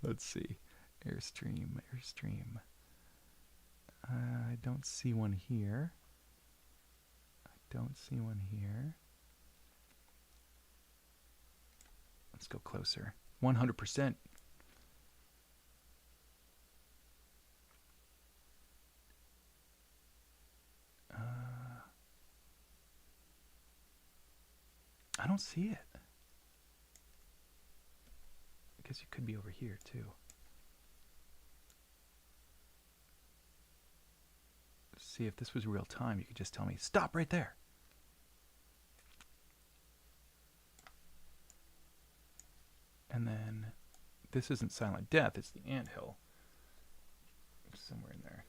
S1: Let's see. Airstream. I don't see one here. Let's go closer. 100%. I don't see it. I guess you could be over here too. See, if this was real time, you could just tell me, stop right there. And then this isn't Silent Death, it's the anthill. Somewhere in there.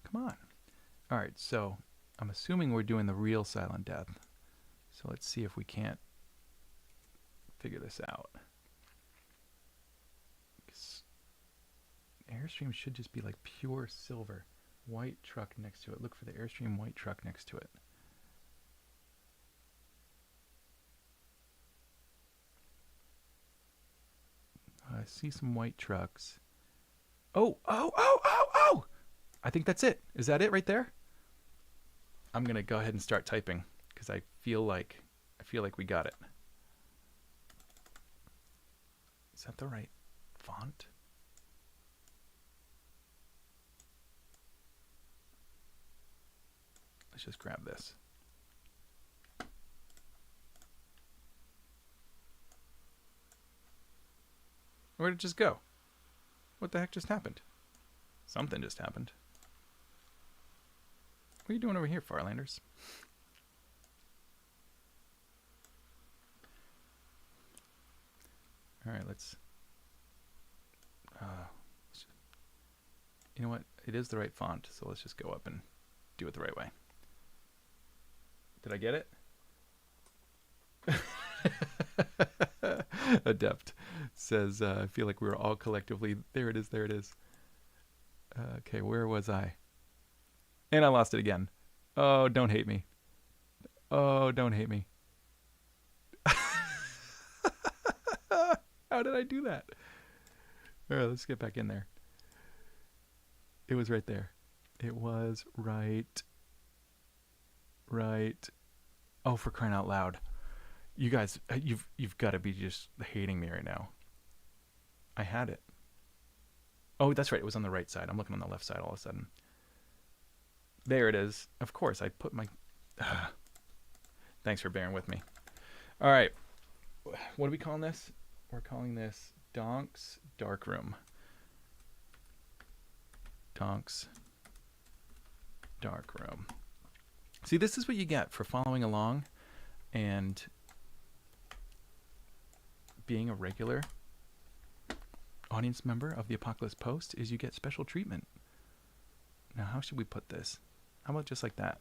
S1: Come on. All right, so I'm assuming we're doing the real Silent Death. So let's see if we can't figure this out. Airstream should just be like pure silver. White truck next to it. Look for the Airstream white truck next to it. I see some white trucks. Oh! I think that's it. Is that it right there? I'm going to go ahead and start typing because I feel like we got it. Is that the right font? Let's just grab this. Where did it just go? What the heck just happened? Something just happened. What are you doing over here, Farlanders? All right, let's... you know what? It is the right font, so let's just go up and do it the right way. Did I get it? Adept says, I feel like we were all collectively... There it is. Okay, where was I? And I lost it again. Oh, don't hate me. How did I do that? All right, let's get back in there. It was right there. It was right. Oh, for crying out loud. You guys, you've got to be just hating me right now. I had it. Oh, that's right. It was on the right side. I'm looking on the left side all of a sudden. There it is. Of course, I put my... Thanks for bearing with me. All right. What are we calling this? We're calling this Donk's Darkroom. Donk's Darkroom. See, this is what you get for following along and being a regular audience member of the Apocalypse Post is you get special treatment. Now, how should we put this? How about just like that?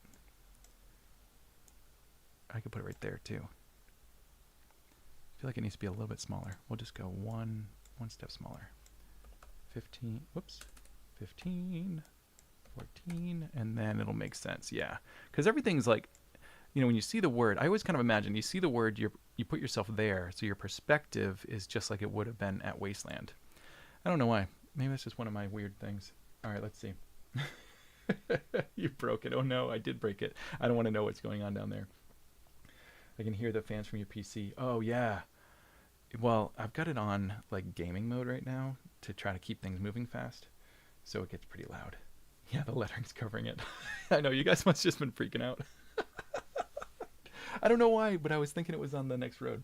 S1: I could put it right there too. I feel like it needs to be a little bit smaller. We'll just go one step smaller. 15, whoops, 15, 14, and then it'll make sense. Yeah, because everything's like, you know, when you see the word, I always kind of imagine you see the word, you put yourself there, so your perspective is just like it would have been at Wasteland. I don't know why. Maybe that's just one of my weird things. All right, let's see. You broke it. Oh no, I did break it. I don't want to know what's going on down there. I can hear the fans from your PC. Oh yeah. Well, I've got it on like gaming mode right now to try to keep things moving fast, so it gets pretty loud. Yeah, the lettering's covering it. I know, you guys must have just been freaking out. I don't know why, but I was thinking it was on the next road.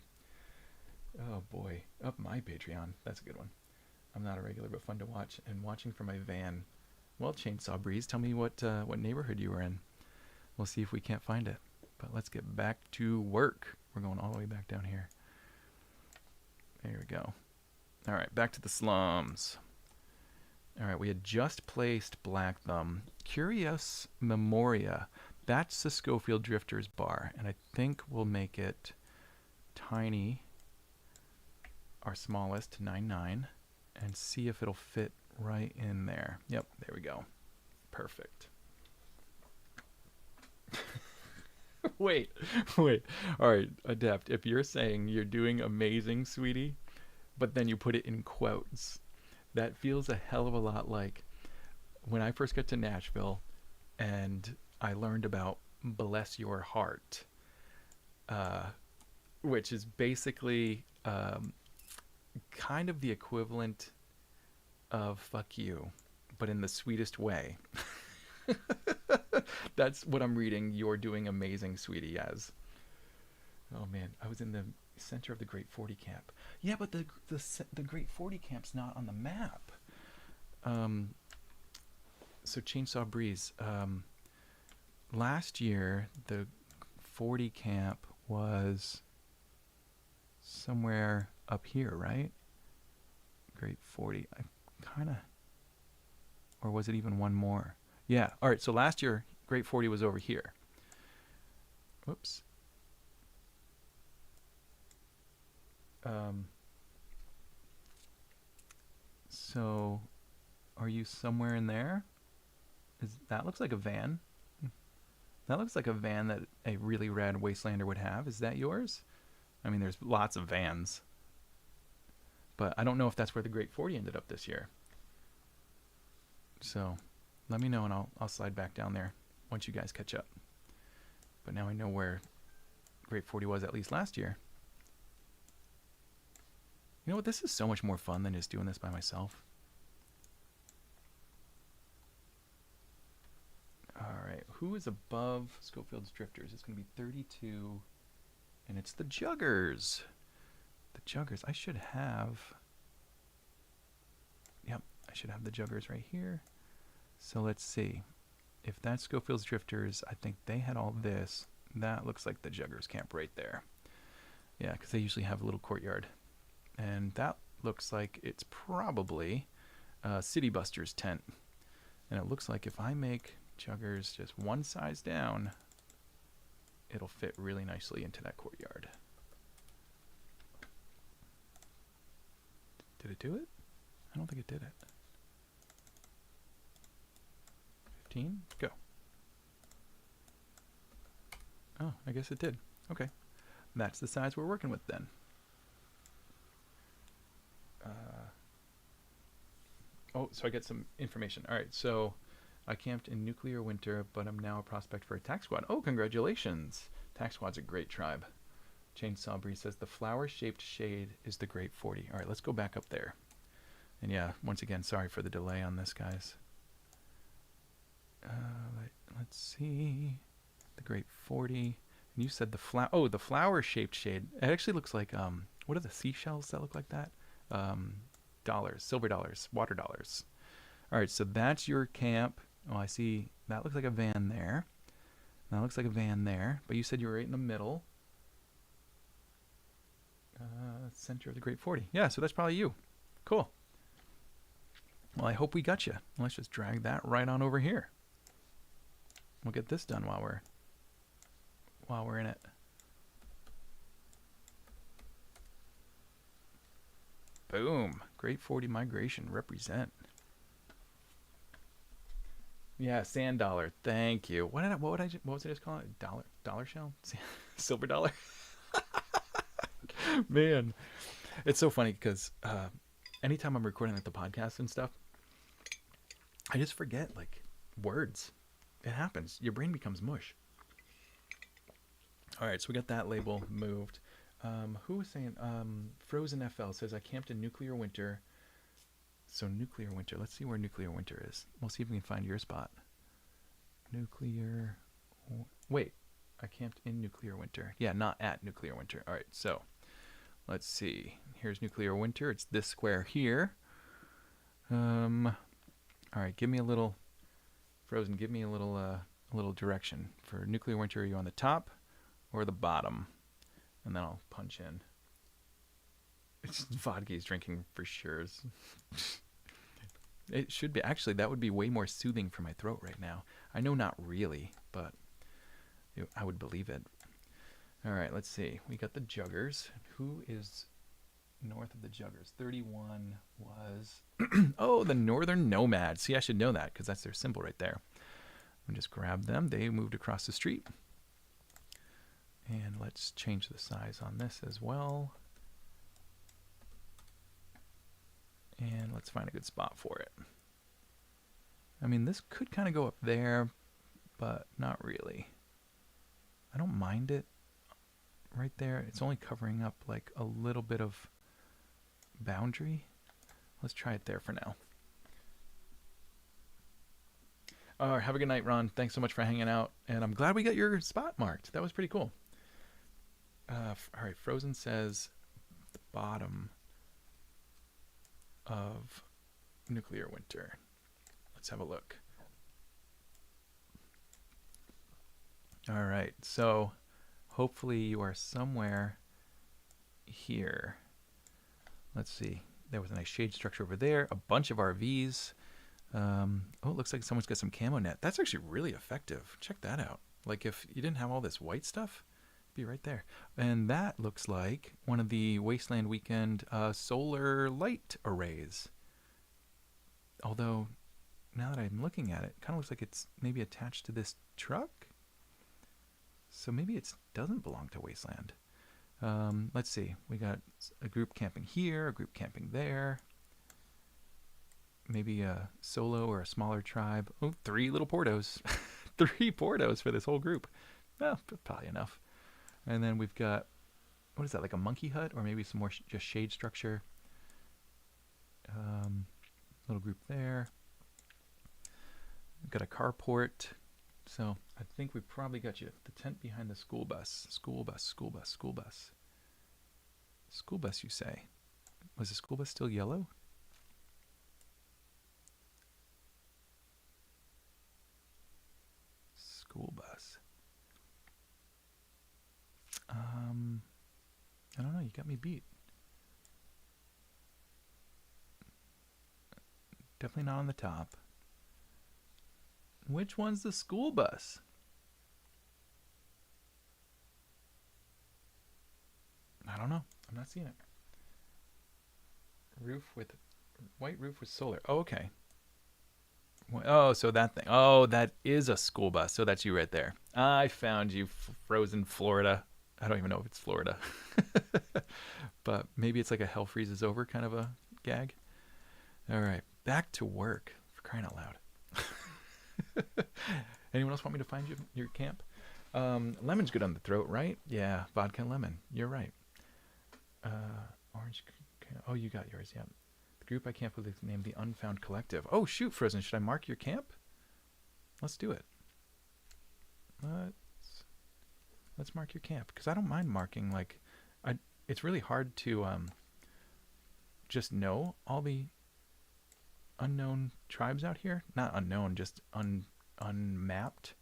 S1: Oh boy, up my Patreon. That's a good one. I'm not a regular, but fun to watch. And watching from my van. Well, Chainsaw Breeze, tell me what neighborhood you were in. We'll see if we can't find it. But let's get back to work. We're going all the way back down here. There we go. All right, back to the slums. All right, we had just placed Black Thumb. Curious Memoria. That's the Schofield Drifters bar. And I think we'll make it tiny, our smallest, 9.9, and see if it'll fit right in there. Yep, there we go. Perfect. Wait. All right, Adept, if you're saying you're doing amazing, sweetie, but then you put it in quotes, that feels a hell of a lot like when I first got to Nashville and I learned about Bless Your Heart, which is basically kind of the equivalent of fuck you, but in the sweetest way. That's what I'm reading You're Doing Amazing, Sweetie as. Oh man, I was in the center of the Great 40 camp. Yeah, but the Great 40 camp's not on the map. So Chainsaw Breeze, last year the 40 camp was somewhere up here, right? Great 40. I kind of, or was it even one more? Yeah. All right. So last year, Great 40 was over here. Whoops. So, are you somewhere in there? That looks like a van. That looks like a van that a really rad Wastelander would have. Is that yours? I mean, there's lots of vans. But I don't know if that's where the Great 40 ended up this year. So, let me know and I'll slide back down there once you guys catch up. But now I know where Great 40 was at least last year. You know what? This is so much more fun than just doing this by myself. Alright, who is above Schofield's Drifters? It's going to be 32, and it's the Juggers. The Juggers. I should have... Yep, I should have the Juggers right here. So let's see. If that's Schofield's Drifters, I think they had all this. That looks like the Juggers camp right there. Yeah, because they usually have a little courtyard. And that looks like it's probably City Buster's tent. And it looks like if I make Juggers just one size down, it'll fit really nicely into that courtyard. Did it do it? I don't think it did it. 15? Go. Oh, I guess it did. Okay. That's the size we're working with then. Oh, so I get some information. All right, so I camped in Nuclear Winter, but I'm now a prospect for Attack Squad. Oh, congratulations. Attack Squad's a great tribe. Chainsaw Breeze says the flower-shaped shade is the Great 40. All right, let's go back up there. And yeah, once again, sorry for the delay on this, guys. Let's see. The Great 40. And you said the the flower-shaped shade. It actually looks like, what are the seashells that look like that? Dollars, silver dollars, water dollars. All right, so that's your camp. Oh, I see. That looks like a van there. That looks like a van there. But you said you were right in the middle. Center of the Great 40. Yeah, so that's probably you. Cool. Well, I hope we got you. Let's just drag that right on over here. We'll get this done while we're in it. Boom. Great 40 migration. Represent. Yeah, sand dollar. Thank you. What was I just calling it? Dollar shell? Silver dollar? Man. It's so funny because anytime I'm recording like the podcast and stuff, I just forget like words. It happens. Your brain becomes mush. All right, so we got that label moved. Who was saying? Frozen FL says I camped in Nuclear Winter. So Nuclear Winter. Let's see where Nuclear Winter is. We'll see if we can find your spot. Nuclear. Wait, I camped in Nuclear Winter. Yeah, not at Nuclear Winter. All right, so let's see. Here's Nuclear Winter. It's this square here. All right, give me a little, Frozen, give me a little direction. For nuclear winter, are you on the top or the bottom? And then I'll punch in. It's vodka he's drinking for sure. It should be. Actually, that would be way more soothing for my throat right now. I know not really, but I would believe it. All right, let's see. We got the Juggers. Who is north of the Juggers? 31 was... oh, the Northern Nomads. See, I should know that because that's their symbol right there. I'll just grab them. They moved across the street. And let's change the size on this as well. And let's find a good spot for it. I mean, this could kind of go up there, but not really. I don't mind it right there. It's only covering up like a little bit of boundary. Let's try it there for now. All right, have a good night, Ron. Thanks so much for hanging out. And I'm glad we got your spot marked. That was pretty cool. All right, Frozen says the bottom of nuclear winter. Let's have a look. All right, so hopefully you are somewhere here. Let's see. There was a nice shade structure over there. A bunch of RVs. Oh, it looks like someone's got some camo net. That's actually really effective. Check that out. Like if you didn't have all this white stuff, it'd be right there. And that looks like one of the Wasteland Weekend solar light arrays. Although, now that I'm looking at it, it kind of looks like it's maybe attached to this truck. So maybe it doesn't belong to Wasteland. Let's see. We got a group camping here, a group camping there. Maybe a solo or a smaller tribe. Oh, 3 little Portos. 3 Portos for this whole group. Well, probably enough. And then we've got, what is that, like a monkey hut? Or maybe some more just shade structure. Little group there. We've got a carport. So I think we probably got you. The tent behind the school bus. School bus, school bus, school bus. School bus, you say? Was the school bus still yellow? School bus. I don't know. You got me beat. Definitely not on the top. Which one's the school bus? I don't know. I'm not seeing it. White roof with solar. Oh, okay. Oh, so that thing. Oh, that is a school bus. So that's you right there. I found you, Frozen Florida. I don't even know if it's Florida. But maybe it's like a hell freezes over kind of a gag. All right. Back to work. For crying out loud. Anyone else want me to find you your camp? Lemon's good on the throat, right? Yeah, vodka and lemon. You're right. Orange. Oh, you got yours. Yeah. The group I camp with is named the Unfound Collective. Oh, shoot, Frozen. Should I mark your camp? Let's do it. Let's mark your camp because I don't mind marking. Like, it's really hard to just know all the unknown tribes out here. Not unknown, just unmapped.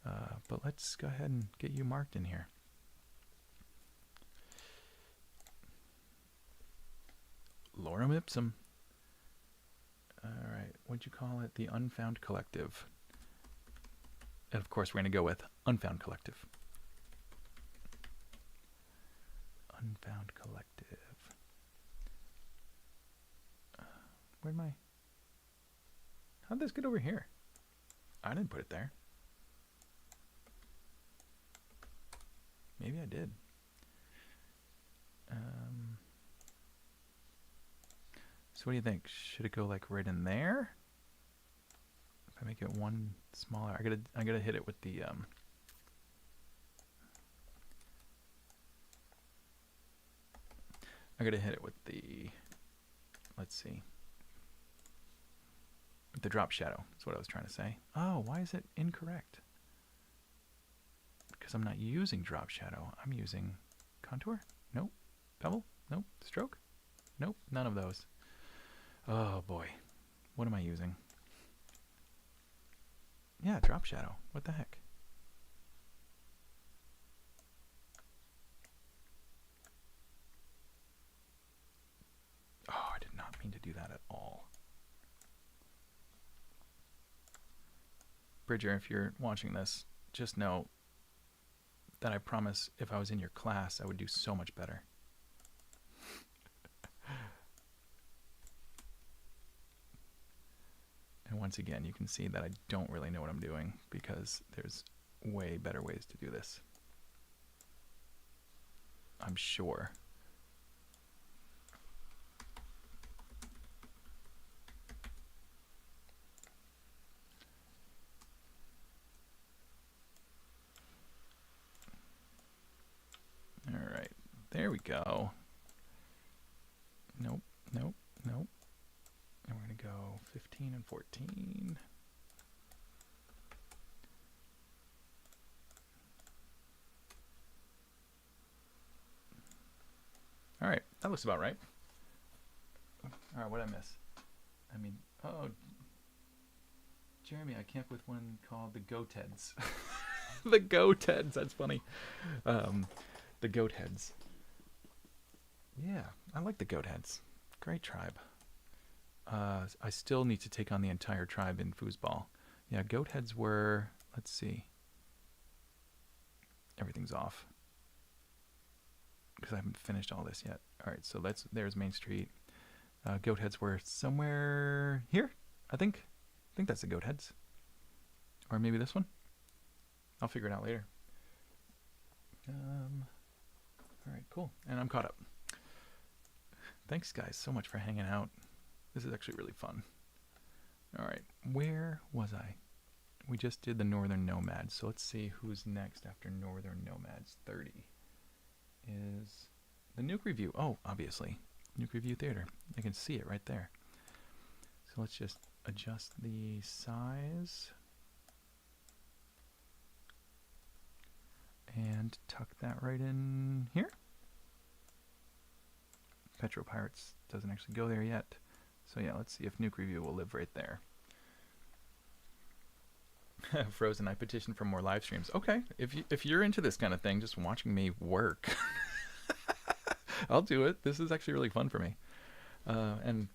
S1: But let's go ahead and get you marked in here. Lorem ipsum. All right, what'd you call it? The Unfound Collective. And of course, we're going to go with Unfound Collective. Unfound Collective. Where'd my... How'd this get over here? I didn't put it there. Maybe I did. So what do you think? Should it go like right in there? If I make it one smaller, I gotta hit it with the let's see. With the drop shadow. That's what I was trying to say. Oh, why is it incorrect? Because I'm not using drop shadow. I'm using contour? Nope. Bevel? Nope. Stroke? Nope. None of those. Oh boy. What am I using? Yeah, drop shadow. What the heck? Oh, I did not mean to do that at all. Bridger, if you're watching this, just know that I promise if I was in your class, I would do so much better. And once again, you can see that I don't really know what I'm doing because there's way better ways to do this. I'm sure. All right, there we go. Nope, nope, nope. And we're going to go 15 and 14. All right, that looks about right. All right, what did I miss? I mean, oh, Jeremy, I came up with one called the Goat Heads. The Goat Heads, that's funny. The Goat Heads. Yeah, I like the Goat Heads. Great tribe. I still need to take on the entire tribe in foosball. Yeah, Goat Heads were, let's see. Everything's off. Because I haven't finished all this yet. All right, so there's Main Street. Goat Heads were somewhere here, I think. I think that's the Goat Heads. Or maybe this one. I'll figure it out later. All right, cool. And I'm caught up. Thanks, guys, so much for hanging out. This is actually really fun. All right, where was I? We just did the Northern Nomads, so let's see who's next after Northern Nomads. 30 is the Nuke Review. Oh, obviously, Nuke Review Theater. I can see it right there. So let's just adjust the size and tuck that right in here. Petro Pirates doesn't actually go there yet. So yeah, let's see if Nuke Review will live right there. Frozen, I petition for more live streams. Okay, if you're into this kind of thing, just watching me work, I'll do it. This is actually really fun for me. And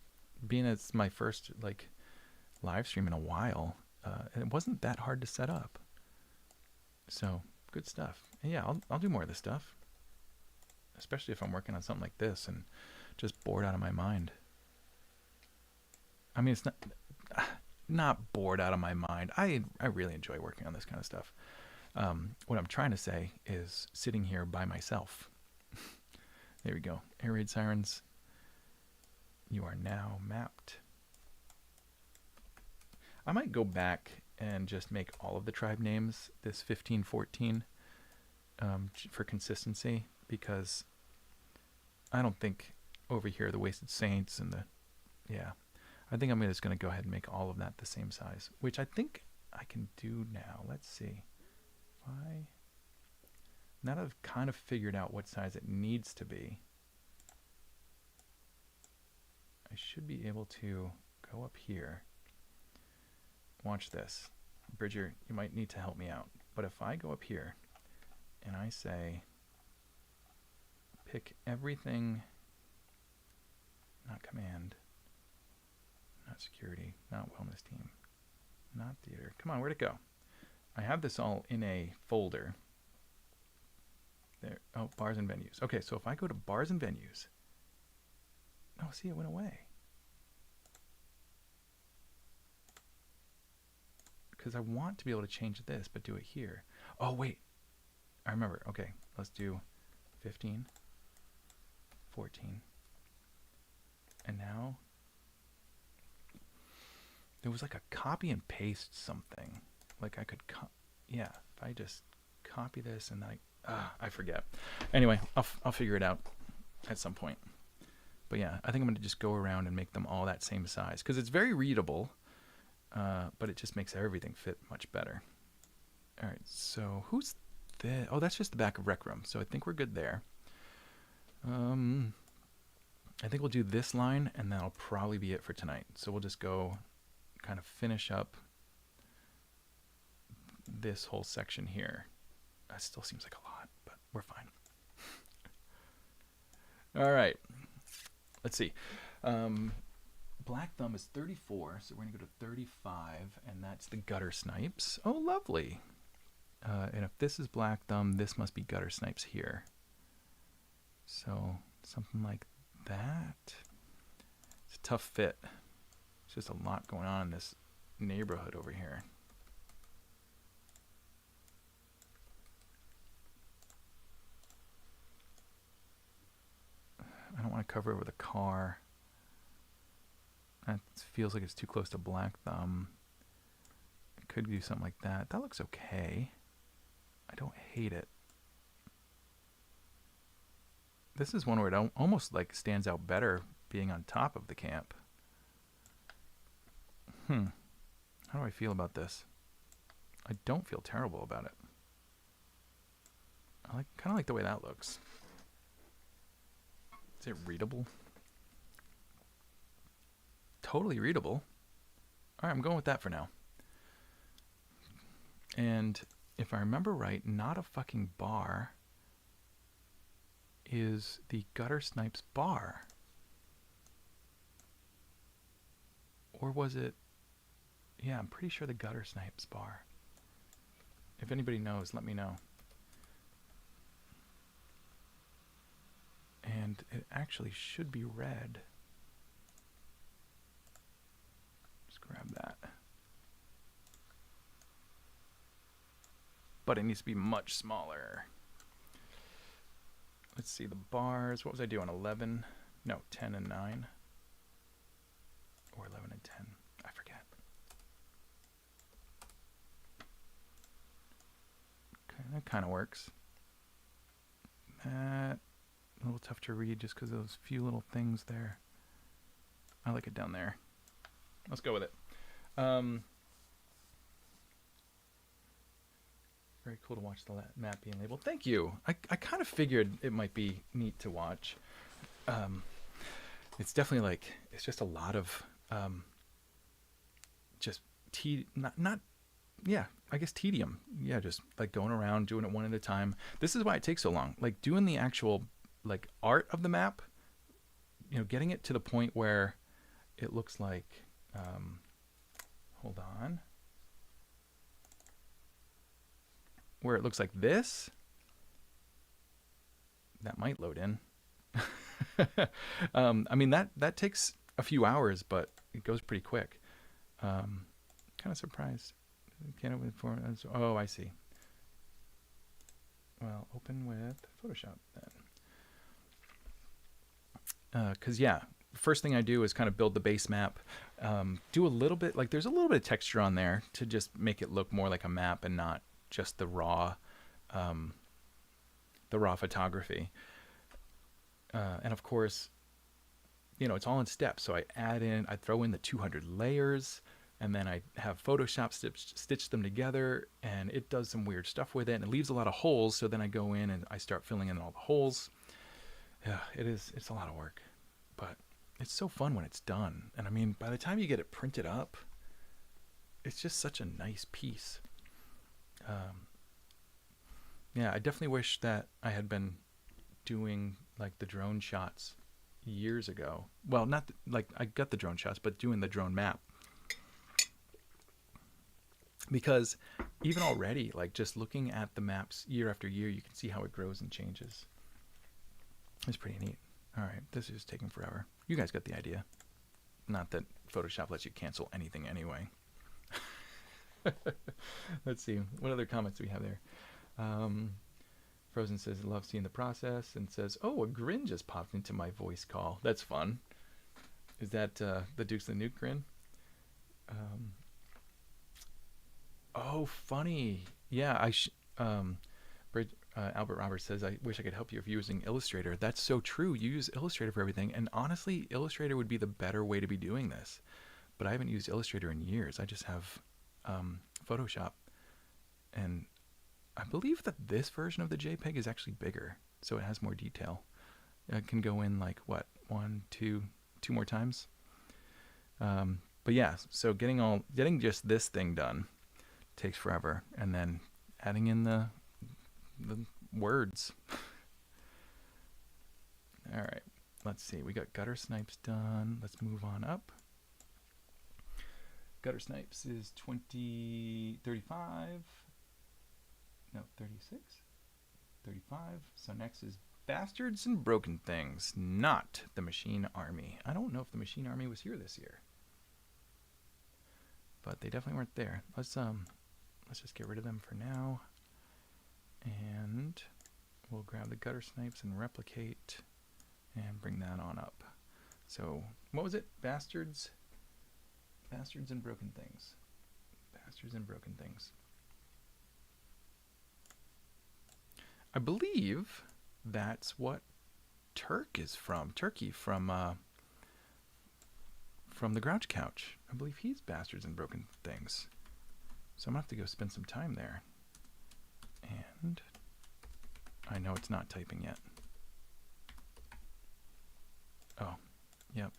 S1: being it's my first like live stream in a while, it wasn't that hard to set up. So good stuff. And yeah, I'll do more of this stuff, especially if I'm working on something like this and just bored out of my mind. I mean, it's not bored out of my mind. I really enjoy working on this kind of stuff. What I'm trying to say is sitting here by myself. There we go. Air raid sirens. You are now mapped. I might go back and just make all of the tribe names this 1514 for consistency, because I don't think over here the Wasted Saints and I think I'm just going to go ahead and make all of that the same size, which I think I can do now. Let's see. Now that I've kind of figured out what size it needs to be, I should be able to go up here. Watch this. Bridger, you might need to help me out. But if I go up here and I say, pick everything, not command, not security, not wellness team, not theater. Come on, where'd it go? I have this all in a folder. There. Oh, bars and venues. Okay, so if I go to bars and venues, oh, see, it went away. Because I want to be able to change this, but do it here. Oh, wait. I remember. Okay, let's do 15, 14. And now there was like a copy and paste something. Like I could, yeah, if I just copy this and I forget. Anyway, I'll figure it out at some point. But yeah, I think I'm going to just go around and make them all that same size, because it's very readable, but it just makes everything fit much better. All right, so who's this? Oh, that's just the back of Rec Room, so I think we're good there. I think we'll do this line, and that'll probably be it for tonight. So we'll just go kind of finish up this whole section here. That still seems like a lot, but we're fine. All right. Let's see. Black Thumb is 34, so we're going to go to 35, and that's the Gutter Snipes. Oh, lovely. And if this is Black Thumb, this must be Gutter Snipes here. So something like that. It's a tough fit. It's just a lot going on in this neighborhood over here. I don't want to cover over the car. That feels like it's too close to Black Thumb. I could do something like that. That looks okay. I don't hate it. This is one where it almost like stands out better being on top of the camp. How do I feel about this? I don't feel terrible about it. I kind of like the way that looks. Is it readable? Totally readable. All right, I'm going with that for now. And if I remember right, not a fucking bar is the Gutter Snipes bar. Or was it? Yeah, I'm pretty sure the Gutter Snipes bar. If anybody knows, let me know. And it actually should be red. Just grab that. But it needs to be much smaller. Let's see, the bars. What was I doing? 11? No, 10 and 9. Or 11 and 10. I forget. Okay, that kind of works. That, a little tough to read just because of those few little things there. I like it down there. Let's go with it. Very cool to watch the map being labeled. Thank you. I kind of figured it might be neat to watch. It's definitely like, it's just a lot of just I guess tedium. Yeah, just like going around doing it one at a time. This is why it takes so long. Like doing the actual like art of the map, you know, getting it to the point where it looks like hold on. Where it looks like this. That might load in. I mean, that takes a few hours, but it goes pretty quick. Kind of surprised. Can't open for. Oh, I see. Well, open with Photoshop then. Because yeah, first thing I do is kind of build the base map. Do a little bit, like there's a little bit of texture on there to just make it look more like a map and not just the raw photography. And of course, you know, it's all in steps. So I throw in the 200 layers, and then I have Photoshop stitch them together, and it does some weird stuff with it, and it leaves a lot of holes. So then I go in and I start filling in all the holes. Yeah, it's a lot of work, but it's so fun when it's done. And I mean, by the time you get it printed up, it's just such a nice piece. Yeah, I definitely wish that I had been doing like the drone shots years ago. Well, not like I got the drone shots, but doing the drone map. Because even already, like just looking at the maps year after year, you can see how it grows and changes. It's pretty neat. All right, this is taking forever. You guys got the idea. Not that Photoshop lets you cancel anything anyway. Let's see. What other comments do we have there? Frozen says, love seeing the process, and says, oh, a grin just popped into my voice call. That's fun. Is that the Dukes of the Nuke grin? Oh, funny. Yeah, Albert Roberts says, I wish I could help you if you're using Illustrator. That's so true. You use Illustrator for everything. And honestly, Illustrator would be the better way to be doing this. But I haven't used Illustrator in years. I just have Photoshop. And I believe that this version of the JPEG is actually bigger. So it has more detail. can go in like what, two more times. But yeah, so getting just this thing done takes forever, and then adding in the words. All right, let's see. We got gutter snipes done. Let's move on up. Gutter snipes is 35. No, 36. 35. So next is bastards and broken things, not the machine army. I don't know if the machine army was here this year, but they definitely weren't there. Let's just get rid of them for now, and we'll grab the gutter snipes and replicate and bring that on up. So what was it? Bastards and broken things. Bastards and broken things. I believe that's what Turkey from the Grouch Couch. I believe he's bastards and broken things. So I'm gonna have to go spend some time there. And I know it's not typing yet. Oh, yep.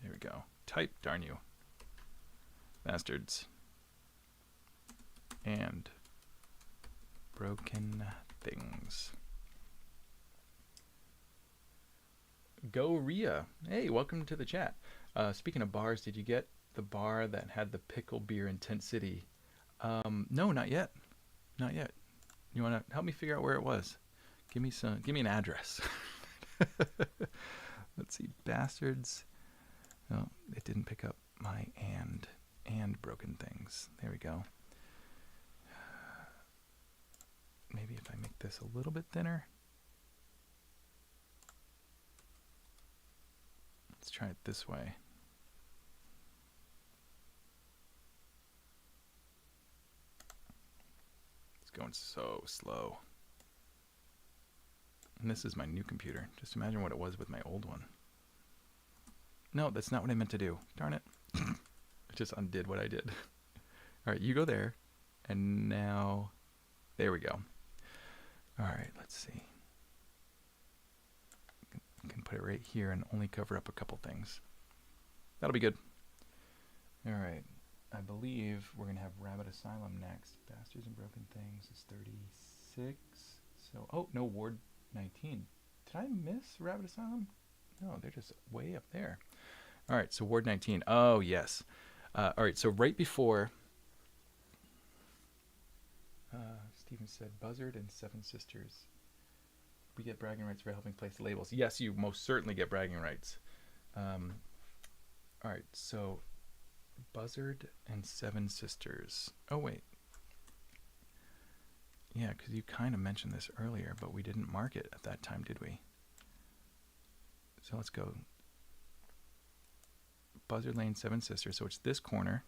S1: There we go. Type, darn you. Bastards. And broken things. Go Rhea. Hey, welcome to the chat. Speaking of bars, did you get the bar that had the pickle beer in Tent City? No, not yet. Not yet. You want to help me figure out where it was? Give me an address. Let's see. Bastards. No, it didn't pick up my and broken things. There we go. Maybe if I make this a little bit thinner. Let's try it this way. It's going so slow. And this is my new computer. Just imagine what it was with my old one. No, that's not what I meant to do. Darn it. I just undid what I did. All right, you go there. And now, there we go. All right, let's see. I can put it right here and only cover up a couple things. That'll be good. All right, I believe we're gonna have Rabbit Asylum next. Bastards and Broken Things is 36. So, oh no, Ward 19. Did I miss Rabbit Asylum? No, they're just way up there. All right, so Ward 19. Oh yes. All right, so right before. Stephen said, Buzzard and Seven Sisters. We get bragging rights for helping place labels. Yes, you most certainly get bragging rights. All right, so Buzzard and Seven Sisters. Oh, wait. Yeah, because you kind of mentioned this earlier, but we didn't mark it at that time, did we? So let's go. Buzzard Lane, Seven Sisters. So it's this corner.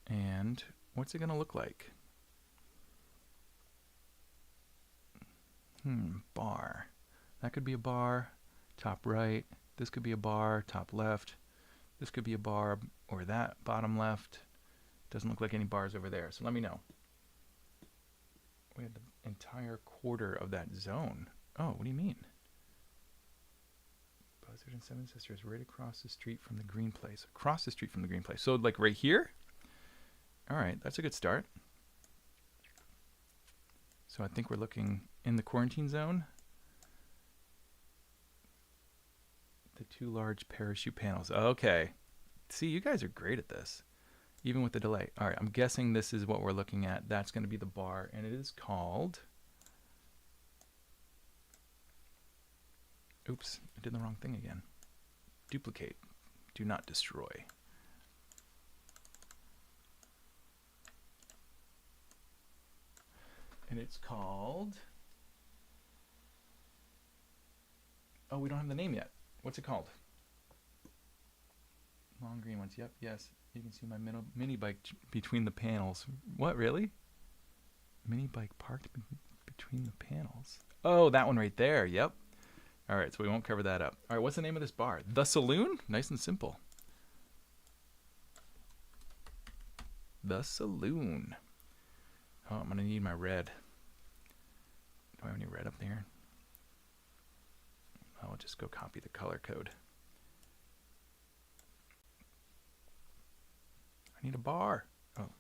S1: And what's it going to look like? Bar. That could be a bar, top right. This could be a bar, top left. This could be a bar, or that, bottom left. Doesn't look like any bars over there, so let me know. We had the entire quarter of that zone. Oh, what do you mean? Buzzard and Seven Sisters, right across the street from the green place. Across the street from the green place. So, like right here? All right, that's a good start. So I think we're looking in the quarantine zone. The two large parachute panels. Okay. See, you guys are great at this, even with the delay. All right, I'm guessing this is what we're looking at. That's going to be the bar, and it is called... Oops, I did the wrong thing again. Duplicate. Do not destroy. And it's called... Oh, we don't have the name yet. What's it called? Long green ones. Yep, yes. You can see my mini bike between the panels. What, really? Mini bike parked between the panels. Oh, that one right there. Yep. All right, so we won't cover that up. All right, what's the name of this bar? The Saloon? Nice and simple. The Saloon. Oh, I'm gonna need my red. Do I have any red up there? I'll just go copy the color code. I need a bar. Oh.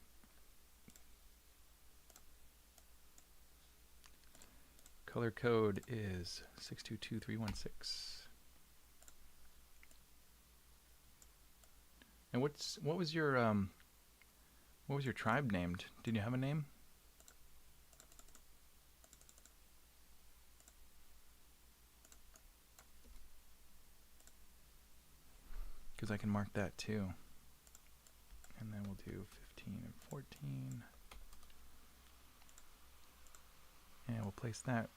S1: Color code is 622316. And what was your tribe named? Did you have a name? Because I can mark that too. And then we'll do 15 and 14. And we'll place that.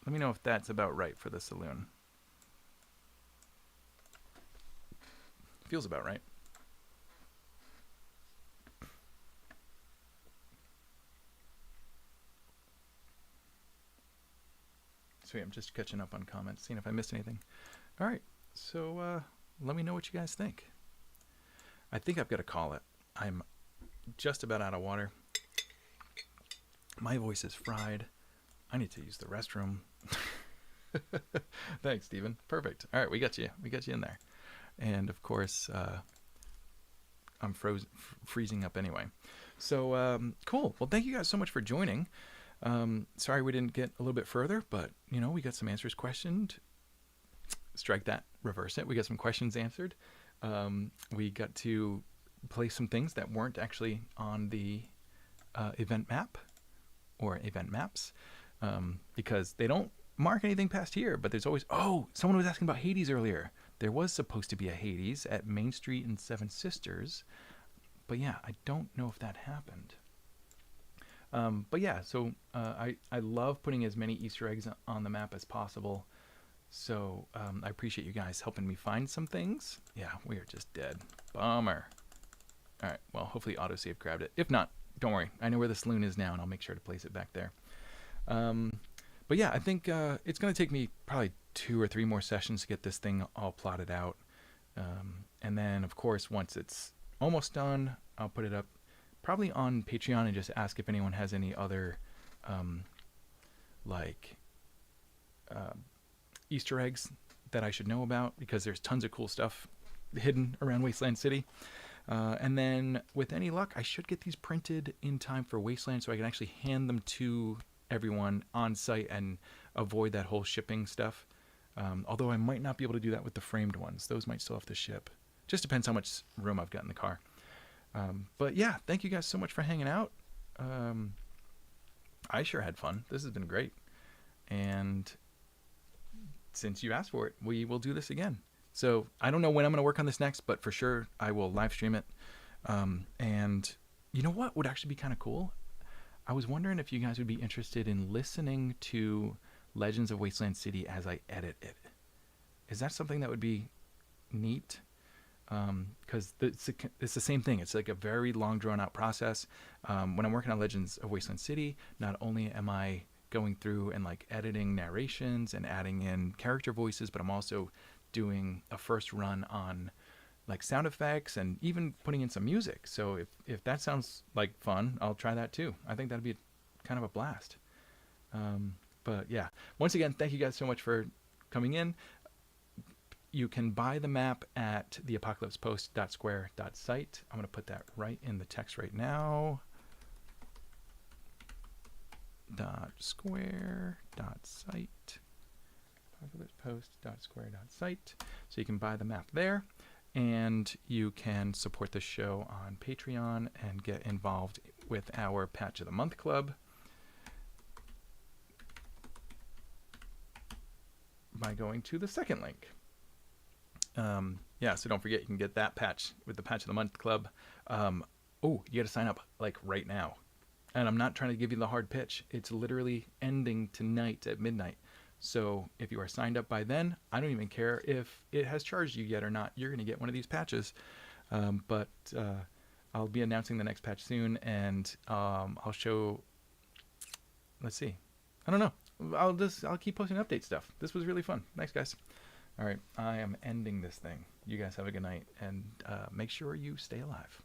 S1: Let me know if that's about right for the saloon. Feels about right. Sweet, I'm just catching up on comments, seeing if I missed anything. All right, so let me know what you guys think. I think I've got to call it. I'm just about out of water. My voice is fried. I need to use the restroom. Thanks, Steven. Perfect. All right, we got you. We got you in there. And of course, I'm freezing up anyway. So cool. Well, thank you guys so much for joining. Sorry we didn't get a little bit further, but you know, we got some answers questioned. Strike that, reverse it. We got some questions answered. We got to play some things that weren't actually on the event map or event maps, because they don't mark anything past here, but there's always, oh, someone was asking about Hades earlier. There was supposed to be a Hades at Main Street and Seven Sisters, but yeah, I don't know if that happened. But yeah, so I love putting as many Easter eggs on the map as possible. So I appreciate you guys helping me find some things. Yeah, we are just dead. Bummer. All right, well, hopefully autosave grabbed it. If not, don't worry. I know where the saloon is now, and I'll make sure to place it back there. But yeah, I think it's going to take me probably 2 or 3 more sessions to get this thing all plotted out. And then, of course, once it's almost done, I'll put it up probably on Patreon and just ask if anyone has any other Easter eggs that I should know about, because there's tons of cool stuff hidden around Wasteland City. And then with any luck, I should get these printed in time for Wasteland so I can actually hand them to everyone on site and avoid that whole shipping stuff. Although I might not be able to do that with the framed ones. Those might still have to ship. Just depends how much room I've got in the car. But yeah, thank you guys so much for hanging out. I sure had fun. This has been great. And since you asked for it, we will do this again. So I don't know when I'm going to work on this next, but for sure I will live stream it. And you know what would actually be kind of cool? I was wondering if you guys would be interested in listening to Legends of Wasteland City as I edit it. Is that something that would be neat? Because it's the same thing. It's like a very long, drawn-out process. When I'm working on Legends of Wasteland City, not only am I going through and like editing narrations and adding in character voices, but I'm also doing a first run on like sound effects and even putting in some music. So if that sounds like fun, I'll try that too. I think that'd be kind of a blast. But yeah, once again, thank you guys so much for coming in. You can buy the map at theapocalypsepost.square.site. I'm going to put that right in the text right now. .square.site. apocalypsepost.square.site. So you can buy the map there, and you can support the show on Patreon and get involved with our Patch of the Month Club by going to the second link. Yeah, so don't forget, you can get that patch with the Patch of the Month Club. Oh, you got to sign up like right now. And I'm not trying to give you the hard pitch. It's literally ending tonight at midnight. So if you are signed up by then, I don't even care if it has charged you yet or not. You're going to get one of these patches. But I'll be announcing the next patch soon, and I'll show. Let's see. I don't know. I'll keep posting update stuff. This was really fun. Thanks, guys. All right, I am ending this thing. You guys have a good night, and make sure you stay alive.